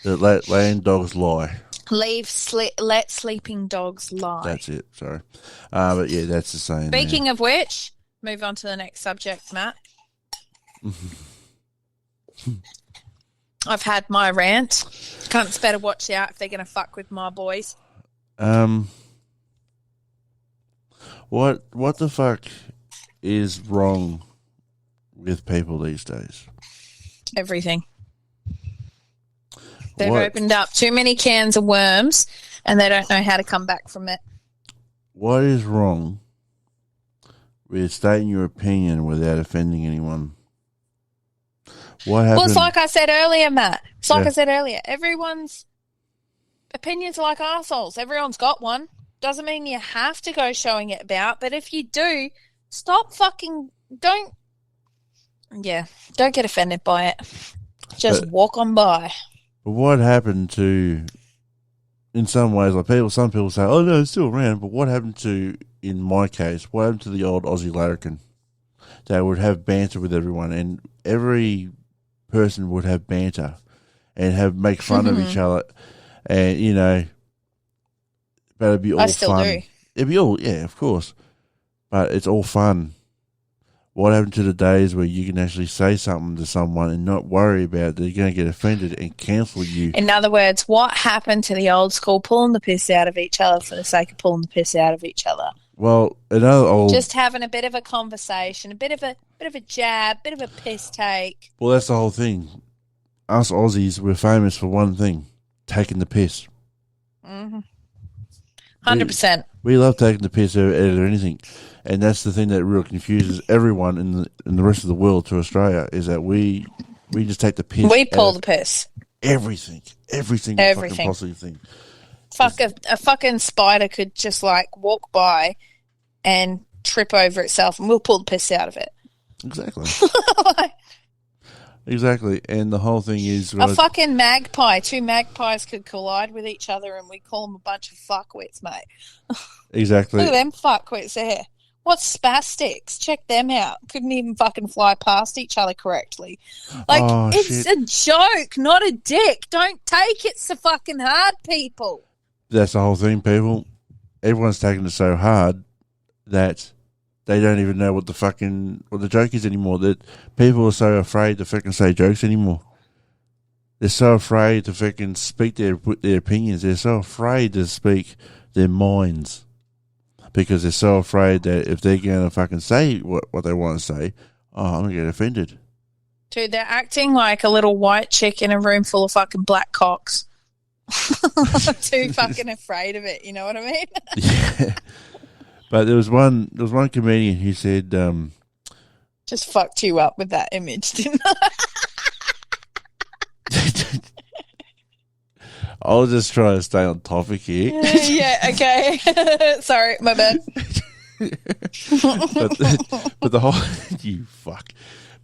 letting dogs lie. Let sleeping dogs lie. That's it, sorry. But yeah, that's the saying. Speaking of which, move on to the next subject, Matt. I've had my rant. Cunts better watch out if they're going to fuck with my boys. What the fuck is wrong with people these days? Everything. They've opened up too many cans of worms and they don't know how to come back from it. What is wrong with stating your opinion without offending anyone? What happened? Well, it's like I said earlier, Matt. I said earlier. Everyone's opinions are like arseholes. Everyone's got one. Doesn't mean you have to go showing it about, but if you do, stop fucking... Don't get offended by it. Just walk on by. But what happened to... In some ways, like some people say, oh, no, it's still around, but what happened to, in my case, what happened to the old Aussie larrikin? They would have banter with everyone, and every person would have banter and make fun of each other, and but it'd be all fun. I still do. It'd be all, yeah, of course, but it's all fun. What happened to the days where you can actually say something to someone and not worry about they're going to get offended and cancel you? In other words, what happened to the old school pulling the piss out of each other for the sake of pulling the piss out of each other? Well, another old... Just having a bit of a conversation, a bit of a jab, bit of a piss take. Well, that's the whole thing. Us Aussies, we're famous for one thing, taking the piss. 100%. We love taking the piss out of anything. And that's the thing that really confuses everyone in the rest of the world to Australia, is that we just take the piss. We pull the piss. Everything. Everything. Fucking possible thing. A fucking spider could just walk by and trip over itself and we'll pull the piss out of it. Exactly. Exactly. And the whole thing is... A fucking magpie. Two magpies could collide with each other and we call them a bunch of fuckwits, mate. Exactly. Look at them fuckwits there. What spastics? Check them out. Couldn't even fucking fly past each other correctly. It's a joke, not a dick. Don't take it so fucking hard, people. That's the whole thing, people. Everyone's taking it so hard that they don't even know what the joke is anymore. That people are so afraid to fucking say jokes anymore. They're so afraid to fucking speak their opinions. They're so afraid to speak their minds because they're so afraid that if they're going to fucking say what they want to say, I'm going to get offended. Dude, they're acting like a little white chick in a room full of fucking black cocks. I'm too fucking afraid of it. You know what I mean? Yeah. But there was one comedian who said, just fucked you up with that image, didn't I? I'll just try to stay on topic here. Yeah, okay. Sorry, my bad. but the whole you fuck.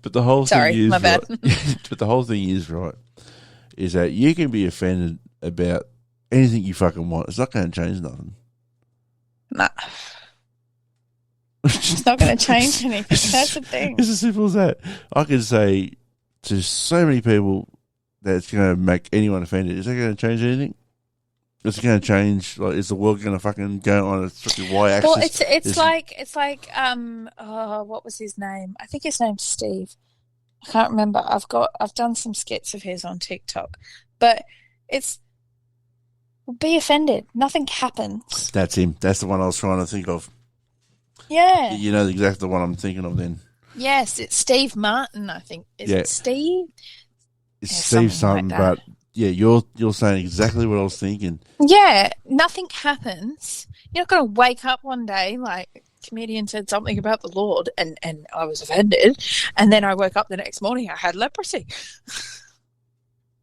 But the whole Sorry, thing is my bad. Right, but the whole thing is right. Is that you can be offended about anything you fucking want. It's not going to change nothing. Nah. It's not going to change anything. That's the thing. It's as simple as that. I can say to so many people that it's going to make anyone offended. Is that going to change anything? Is it going to change? Like, is the world going to fucking go on a fucking y-axis? Well, it's like what was his name? I think his name's Steve. I can't remember. I've done some skits of his on TikTok, but it's be offended. Nothing happens. That's him. That's the one I was trying to think of. Yeah. You know exactly the one I'm thinking of then. Yes, it's Steve Martin, I think. Is it Steve? It's Steve something, like but yeah, you're saying exactly what I was thinking. Yeah, nothing happens. You're not going to wake up one day like a comedian said something about the Lord and I was offended, and then I woke up the next morning I had leprosy.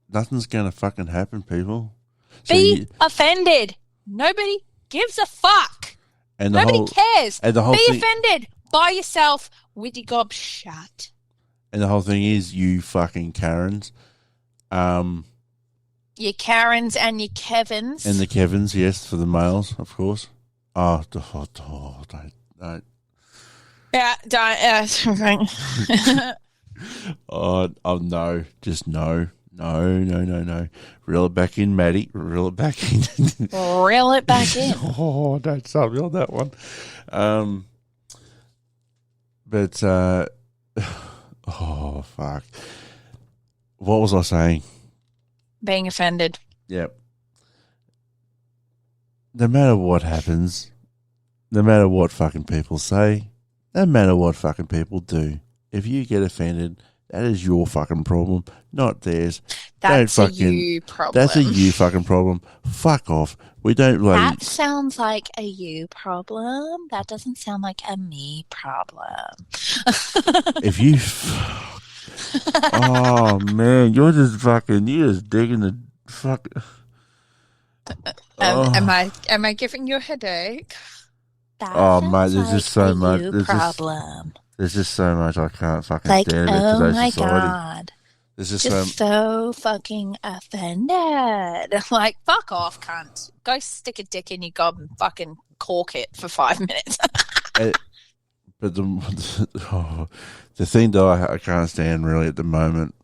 Nothing's going to fucking happen, people. Be offended. Nobody gives a fuck. And nobody cares. And the whole Be offended by yourself with your gob shut. And the whole thing is you fucking Karens. Your Karens and your Kevins. And the Kevins, yes, for the males, of course. Don't. Yeah, don't. No. Just no. No. Reel it back in, Maddie. Reel it back in. Reel it back in. Oh, don't stop me on that one. But, oh, fuck. What was I saying? Being offended. Yep. No matter what happens, no matter what fucking people say, no matter what fucking people do, if you get offended, that is your fucking problem, not theirs. That's a you problem. That's a you fucking problem. Fuck off. We don't like. That sounds like a you problem. That doesn't sound like a me problem. If you. Oh man, you're just digging the fuck. Am I giving you a headache? That mate, there's just so much. Problem. There's just so much I can't fucking stand in today's society. God. There's just so fucking offended. Like, fuck off, cunt. Go stick a dick in your gob and fucking cork it for 5 minutes. But the thing that I can't stand really at the moment,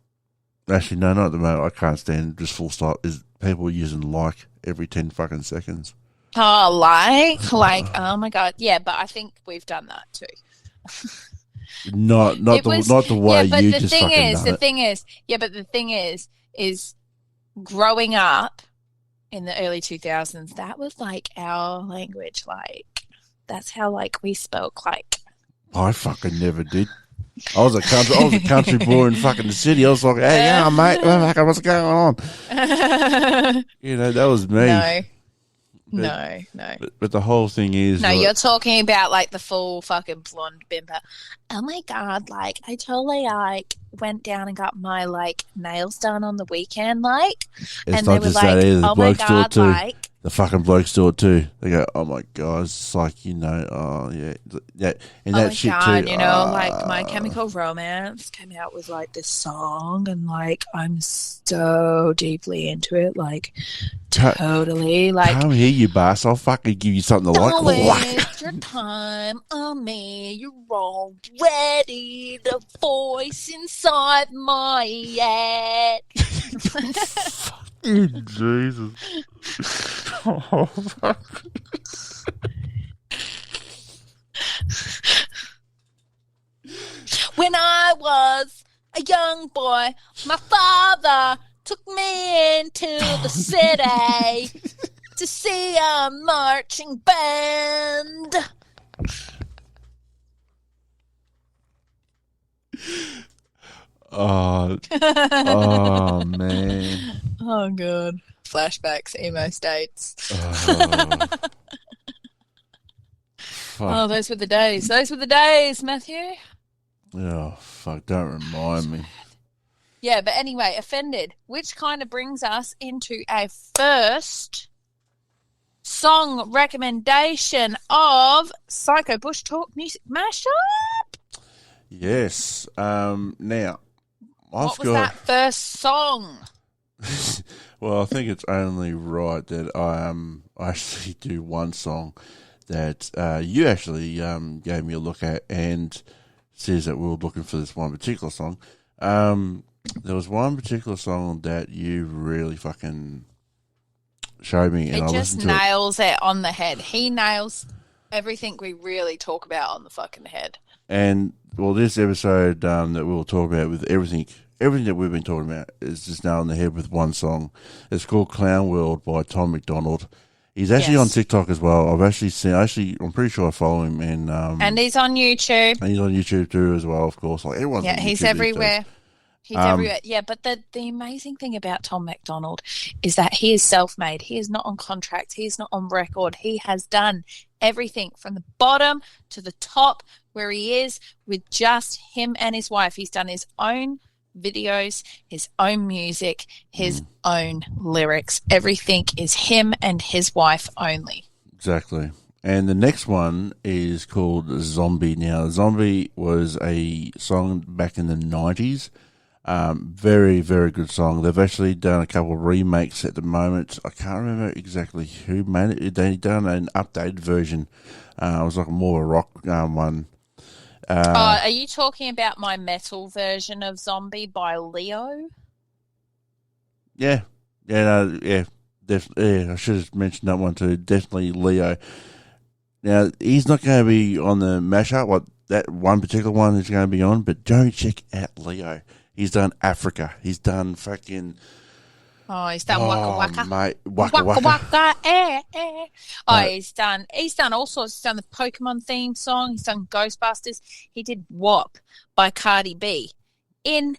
actually, no, not at the moment, I can't stand, just full stop, is people using like every 10 fucking seconds. Oh, oh my God. Yeah, but I think we've done that too. Not the way you just fucking done it. The thing is growing up in the early 2000s, that was like our language. Like, that's how like we spoke. Like, I fucking never did. I was a country boy in fucking the city. I was like, hey, yeah, mate, what's going on? That was me. No. But the whole thing is... No, you're talking about, like, the full fucking blonde bimbo. Oh, my God, like, I totally, like, went down and got my, like, nails done on the weekend, like. It's and not they were just like, that either. The oh, my God, too. like... The fucking blokes do it too. They go, oh, my God. It's like, oh, yeah. And that shit God, too. Like, My Chemical Romance came out with, like, this song, and, like, I'm so deeply into it, like... Totally, like, come here, you boss. I'll fucking give you something to like. Don't waste your time on me. You're already the voice inside my head. Jesus. Oh, fuck. When I was a young boy, my father took me into the city to see a marching band. Oh man. Oh, God. flashbacks, emo states. Fuck. Those were the days. Those were the days, Matthew. Oh, fuck. Don't remind me. Yeah, but anyway, Offended, which kind of brings us into a first song recommendation of Psycho Bush Talk Music Mashup. Yes. Now, what was that first song? Well, I think it's only right that I actually do one song that you actually gave me a look at and says that we were looking for this one particular song. There was one particular song that you really fucking showed me, and I listened to it. It just nails it on the head. He nails everything we really talk about on the fucking head. And, well, this episode that we will talk about with everything that we've been talking about is just nailed on the head with one song. It's called Clown World by Tom McDonald. He's actually on TikTok as well. I'm pretty sure I follow him. And he's on YouTube. And he's on YouTube too as well, of course. Like everyone's on YouTube he's everywhere. He's everywhere. Yeah, but the amazing thing about Tom McDonald is that he is self-made. He is not on contract. He is not on record. He has done everything from the bottom to the top where he is with just him and his wife. He's done his own videos, his own music, his own lyrics. Everything is him and his wife only. Exactly. And the next one is called Zombie. Now, Zombie was a song back in the 90s. Very, very good song. They've actually done a couple of remakes at the moment. I can't remember exactly who made it. They've done an updated version. It was like more of a rock one. Are you talking about my metal version of Zombie by Leo? Yeah. Definitely. I should have mentioned that one too. Definitely Leo. Now, he's not going to be on the mashup, like that one particular one is going to be on, but don't check out Leo. He's done Africa. He's done fucking... Oh, he's done Waka Waka. Mate, Waka Waka. Waka, eh. Oh, he's done all sorts. He's done the Pokemon theme song. He's done Ghostbusters. He did WAP by Cardi B in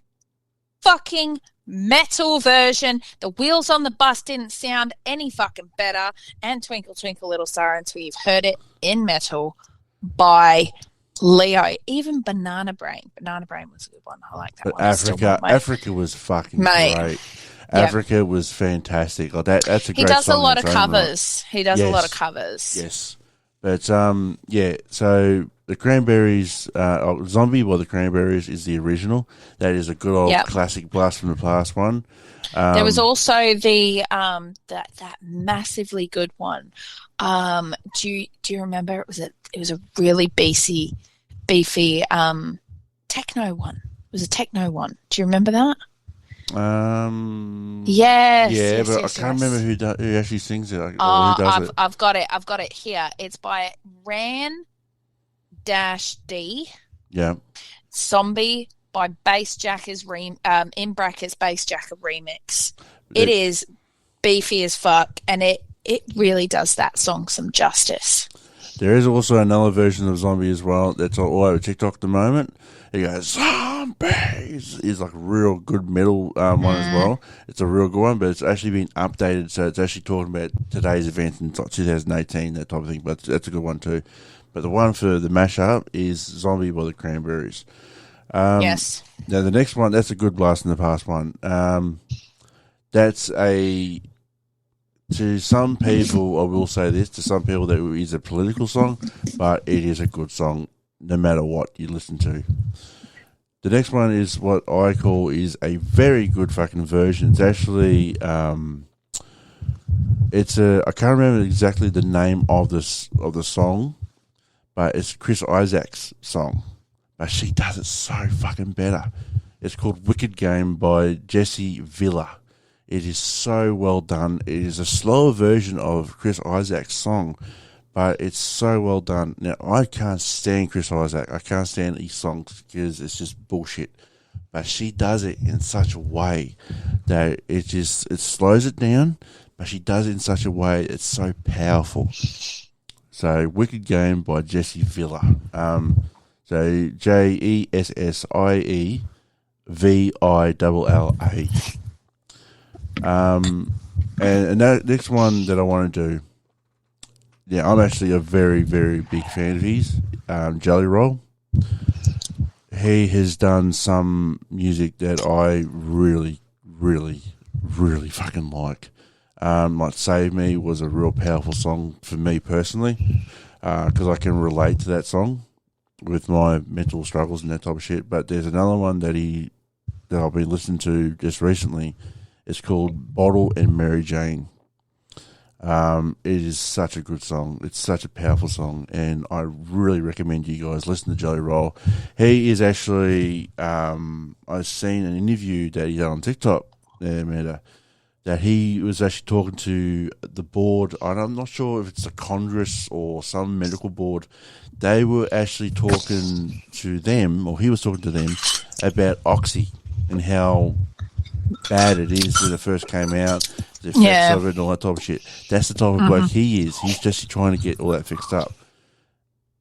fucking metal version. The wheels on the bus didn't sound any fucking better. And Twinkle Twinkle Little Star until you've heard it in metal by Leo. Even Banana Brain. Banana Brain was a good one. I like that one. Africa was fucking great. Africa was fantastic. Like that's a great song. He does a lot of covers. He does a lot of covers. Yes. But, so the Cranberries, Zombie by the Cranberries is the original. That is a good old classic blast from the past one. There was also the that massively good one. Do you remember? It was a really beefy techno one. It was a techno one. Do you remember that? Yes, but I can't remember who actually sings it. I've got it here. It's by Ran-D. Yeah. Zombie by Bassjackers in brackets Bassjacker remix. It is beefy as fuck, and it really does that song some justice. There is also another version of Zombie as well that's all over TikTok at the moment. He goes, Zombies! It's like a real good metal one as well. It's a real good one, but it's actually been updated, so it's actually talking about today's events in 2018, that type of thing, but that's a good one too. But the one for the mashup is Zombie by the Cranberries. Yes. Now, the next one, that's a good blast in the past one. To some people, I will say this, to some people that is a political song, but it is a good song no matter what you listen to. The next one is what I call is a very good fucking version. It's actually, I can't remember exactly the name of the song, but it's Chris Isaak's song. But she does it so fucking better. It's called Wicked Game by Jessie Villa. It is so well done. It is a slower version of Chris Isaak's song, but it's so well done. Now, I can't stand Chris Isaak. I can't stand his songs because it's just bullshit. But she does it in such a way that it slows it down, but she does it in such a way it's so powerful. So, Wicked Game by Jessie Villa. So, JESSIEVILLA. And that next one that I want to do, yeah, I'm actually a very, very big fan of his, Jelly Roll. He has done some music that I really, really, really fucking like. Like Save Me was a real powerful song for me personally, because I can relate to that song with my mental struggles and that type of shit. But there's another one that I've been listening to just recently. It's called Bottle and Mary Jane. It is such a good song. It's such a powerful song, and I really recommend you guys listen to Jelly Roll. He is actually, I've seen an interview that he did on TikTok, Amanda, that he was actually talking to the board. I'm not sure if it's a Congress or some medical board. They were actually talking to them, or he was talking to them, about Oxy and how bad it is when it first came out, the effects of it and all that type of shit. That's the type of bloke he is. He's just trying to get all that fixed up.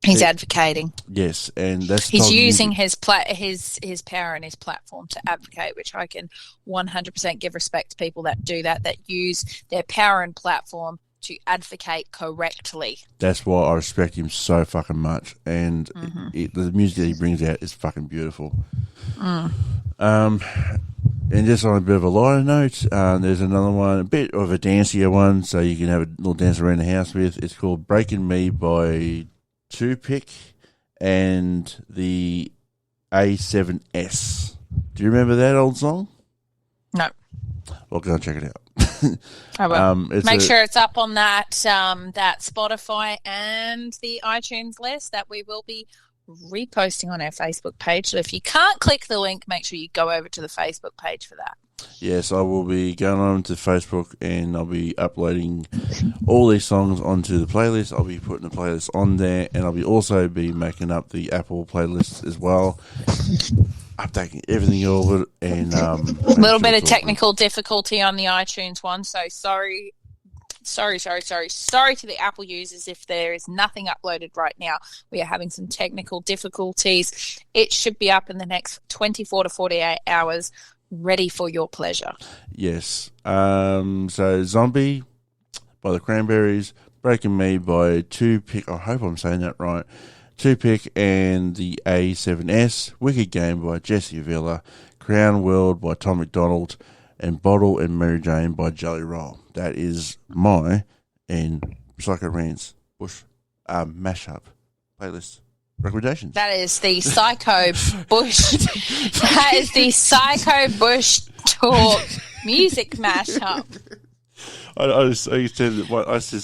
He's advocating. Yes, and that's he's using his power and his platform to advocate, which I can 100% give respect to people that do that use their power and platform to advocate correctly. That's why I respect him so fucking much, and the music that he brings out is fucking beautiful. And just on a bit of a lighter note, there's another one, a bit of a dancier one, so you can have a little dance around the house with. It's called Breaking Me by Y2K and the A7S. Do you remember that old song? No. Well, go and check it out. I will. Make sure it's up on that Spotify and the iTunes list that we will be reposting on our Facebook page. So if you can't click the link, make sure you go over to the Facebook page for that. Yes, I will be going on to Facebook and I'll be uploading all these songs onto the playlist. I'll be putting the playlist on there, and I'll be also be making up the Apple playlist as well, updating everything over it. And a little bit of technical difficulty on the iTunes one, so sorry to the Apple users if there is nothing uploaded right now. We are having some technical difficulties. It should be up in the next 24 to 48 hours, ready for your pleasure. Yes. So Zombie by the Cranberries, Breaking Me by Y2K, I hope I'm saying that right, Y2K and the A7S, Wicked Game by Jesse Villa, Crown World by Tom McDonald, and Bottle and Mary Jane by Jelly Roll. That is my and Psycho Rant's Bush mashup playlist recommendations. That is the Psycho Bush. That is the Psycho Bush Talk music mashup. I just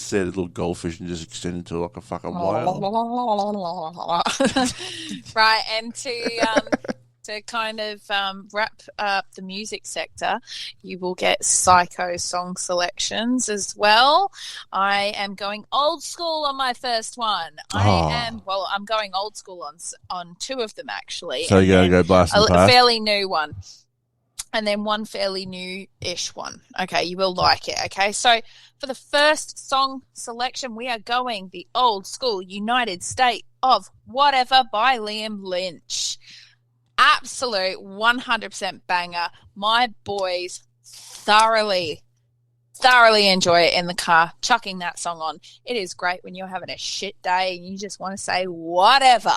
said a little goldfish and just extended to like a fucking whale. Right, and to kind of wrap up the music sector, you will get Psycho song selections as well. I am going old school on my first one. I'm going old school on two of them, actually. So you're going to go blast and a fairly new one. And then one fairly new-ish one. Okay, you will like it. Okay, so for the first song selection, we are going the old school United State of Whatever by Liam Lynch. Absolute 100% banger. My boys thoroughly enjoy it in the car, chucking that song on. It is great when you're having a shit day and you just want to say whatever.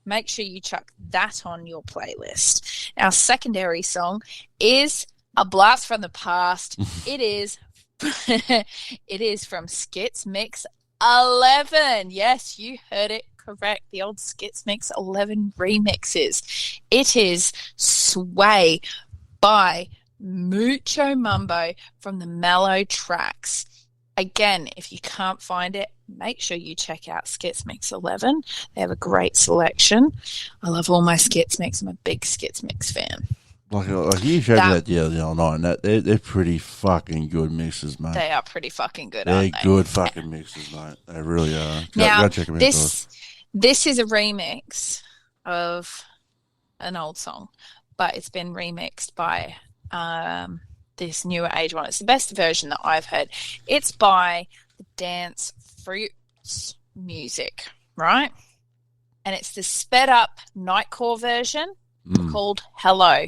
Make sure you chuck that on your playlist. Our secondary song is a blast from the past. It is from Skits Mix 11. Yes, you heard it correct. The old Skits Mix 11 remixes. It is Sway by Mucho Mumbo from the Mellow Tracks. Again, if you can't find it, make sure you check out Skits Mix 11. They have a great selection. I love all my Skits Mix. I'm a big Skits Mix fan. Like you showed me that the other night, and they're pretty fucking good mixes, mate. They are pretty fucking good, aren't they? They're good fucking mixes, mate. They really are. Now, go check them out, guys. This is a remix of an old song, but it's been remixed by this newer age one. It's the best version that I've heard. It's by the Dance Fruits Music, right? And it's the sped up Nightcore version called Hello.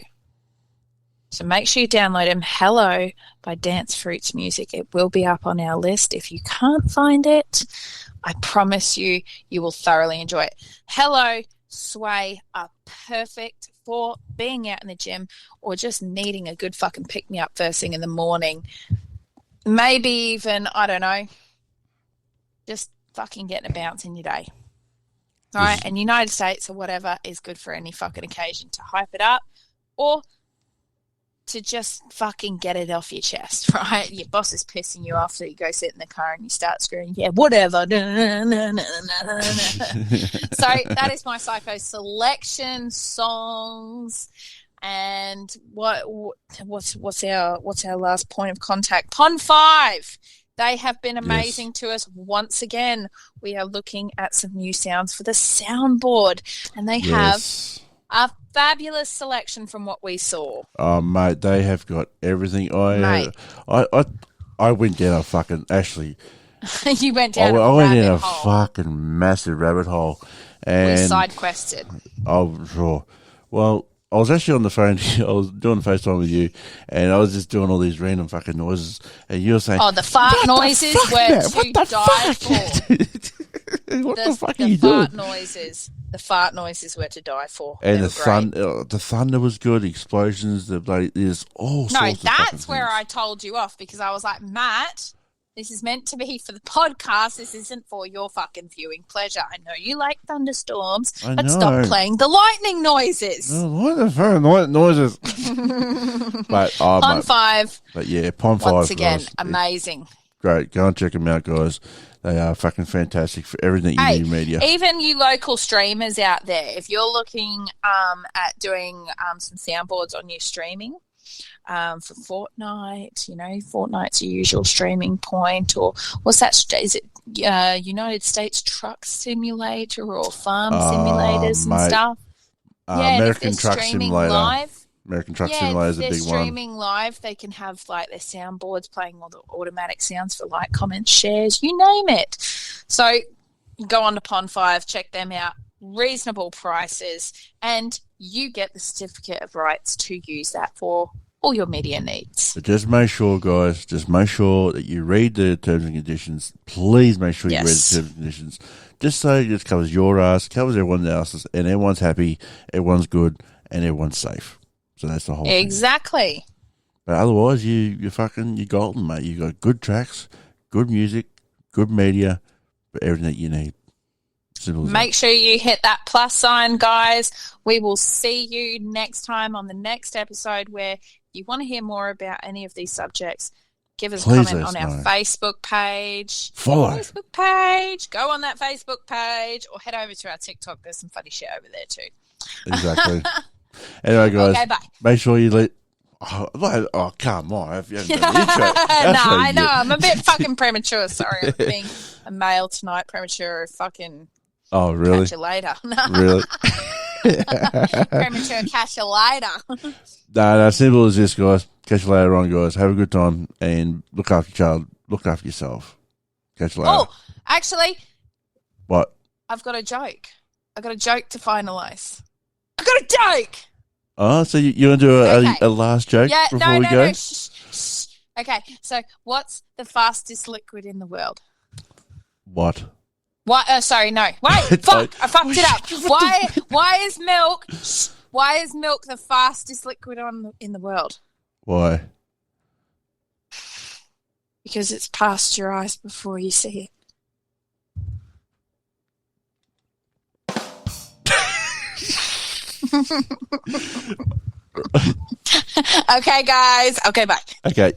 So make sure you download them. Hello by Dance Fruits Music. It will be up on our list. If you can't find it, I promise you, you will thoroughly enjoy it. Hello, Sway are perfect for being out in the gym or just needing a good fucking pick-me-up first thing in the morning. Maybe even, I don't know, just fucking getting a bounce in your day. All right, and United States or whatever is good for any fucking occasion to hype it up or to just fucking get it off your chest, right? Your boss is pissing you off, so you go sit in the car and you start screaming, yeah, whatever. So that is my Psycho selection songs. And what's our last point of contact? Pond 5. They have been amazing to us once again. We are looking at some new sounds for the soundboard, and they have a fabulous selection from what we saw. Oh, mate, they have got everything. I went down a fucking You went down I went down a hole. fucking massive rabbit hole, and we side quested. Oh, sure. Well, I was actually on the phone. I was doing FaceTime with you, and I was just doing all these random fucking noises, and you were saying, "Oh, the fart noises were to die for." What the fuck are you doing? The fart noises were to die for. And the thunder was good. Explosions. There's all sorts of No, that's where I told you off because I was like, Matt, this is meant to be for the podcast. This isn't for your fucking viewing pleasure. I know you like thunderstorms, but stop playing the lightning noises. What the fuck noises? But Pond 5. But yeah, Pond 5. Once again, guys, amazing. Great. Go and check them out, guys. They are fucking fantastic for everything you need media. Even you local streamers out there, if you're looking at doing some soundboards on your streaming for Fortnite, Fortnite's your usual streaming point, or what's that? Is it United States Truck Simulator or Farm Simulators and stuff? American Truck Simulator. Live, American Truck Simulator is a big one. If they're streaming live, they can have like their soundboards playing all the automatic sounds for like, comments, shares, you name it. So go on to Pond 5, check them out. Reasonable prices, and you get the certificate of rights to use that for all your media needs. But just make sure, guys, that you read the terms and conditions. Please make sure you read the terms and conditions. Just so it just covers your ass, covers everyone else's, and everyone's happy, everyone's good, and everyone's safe. So that's the whole thing. Exactly. But otherwise, you're golden, mate. You got good tracks, good music, good media, but everything that you need. Make sure you hit that plus sign, guys. We will see you next time on the next episode where you want to hear more about any of these subjects. Give us a comment on our Facebook page. Follow. Facebook page. Go on that Facebook page or head over to our TikTok. There's some funny shit over there too. Exactly. Anyway, guys, okay, bye. Make sure you let... Oh, come on. If you haven't done the intro. No, I know. I'm a bit fucking premature. Sorry, I'm being a male tonight. Premature fucking... Oh, really? Catch you later. Really? Premature catch you later. No, simple as this, guys. Catch you later on, guys. Have a good time and look after your child. Look after yourself. Catch you later. Oh, actually. What? I've got a joke. I've got a joke to finalise. I've got a joke! Oh, so you want to do a last joke before we go? No. Shh. Okay, so what's the fastest liquid in the world? What? What? Sorry, no. Wait, fuck! I fucked it up. Why is milk? Why is milk the fastest liquid in the world? Why? Because it's pasteurized before you see it. Okay, guys. Okay, bye. Okay.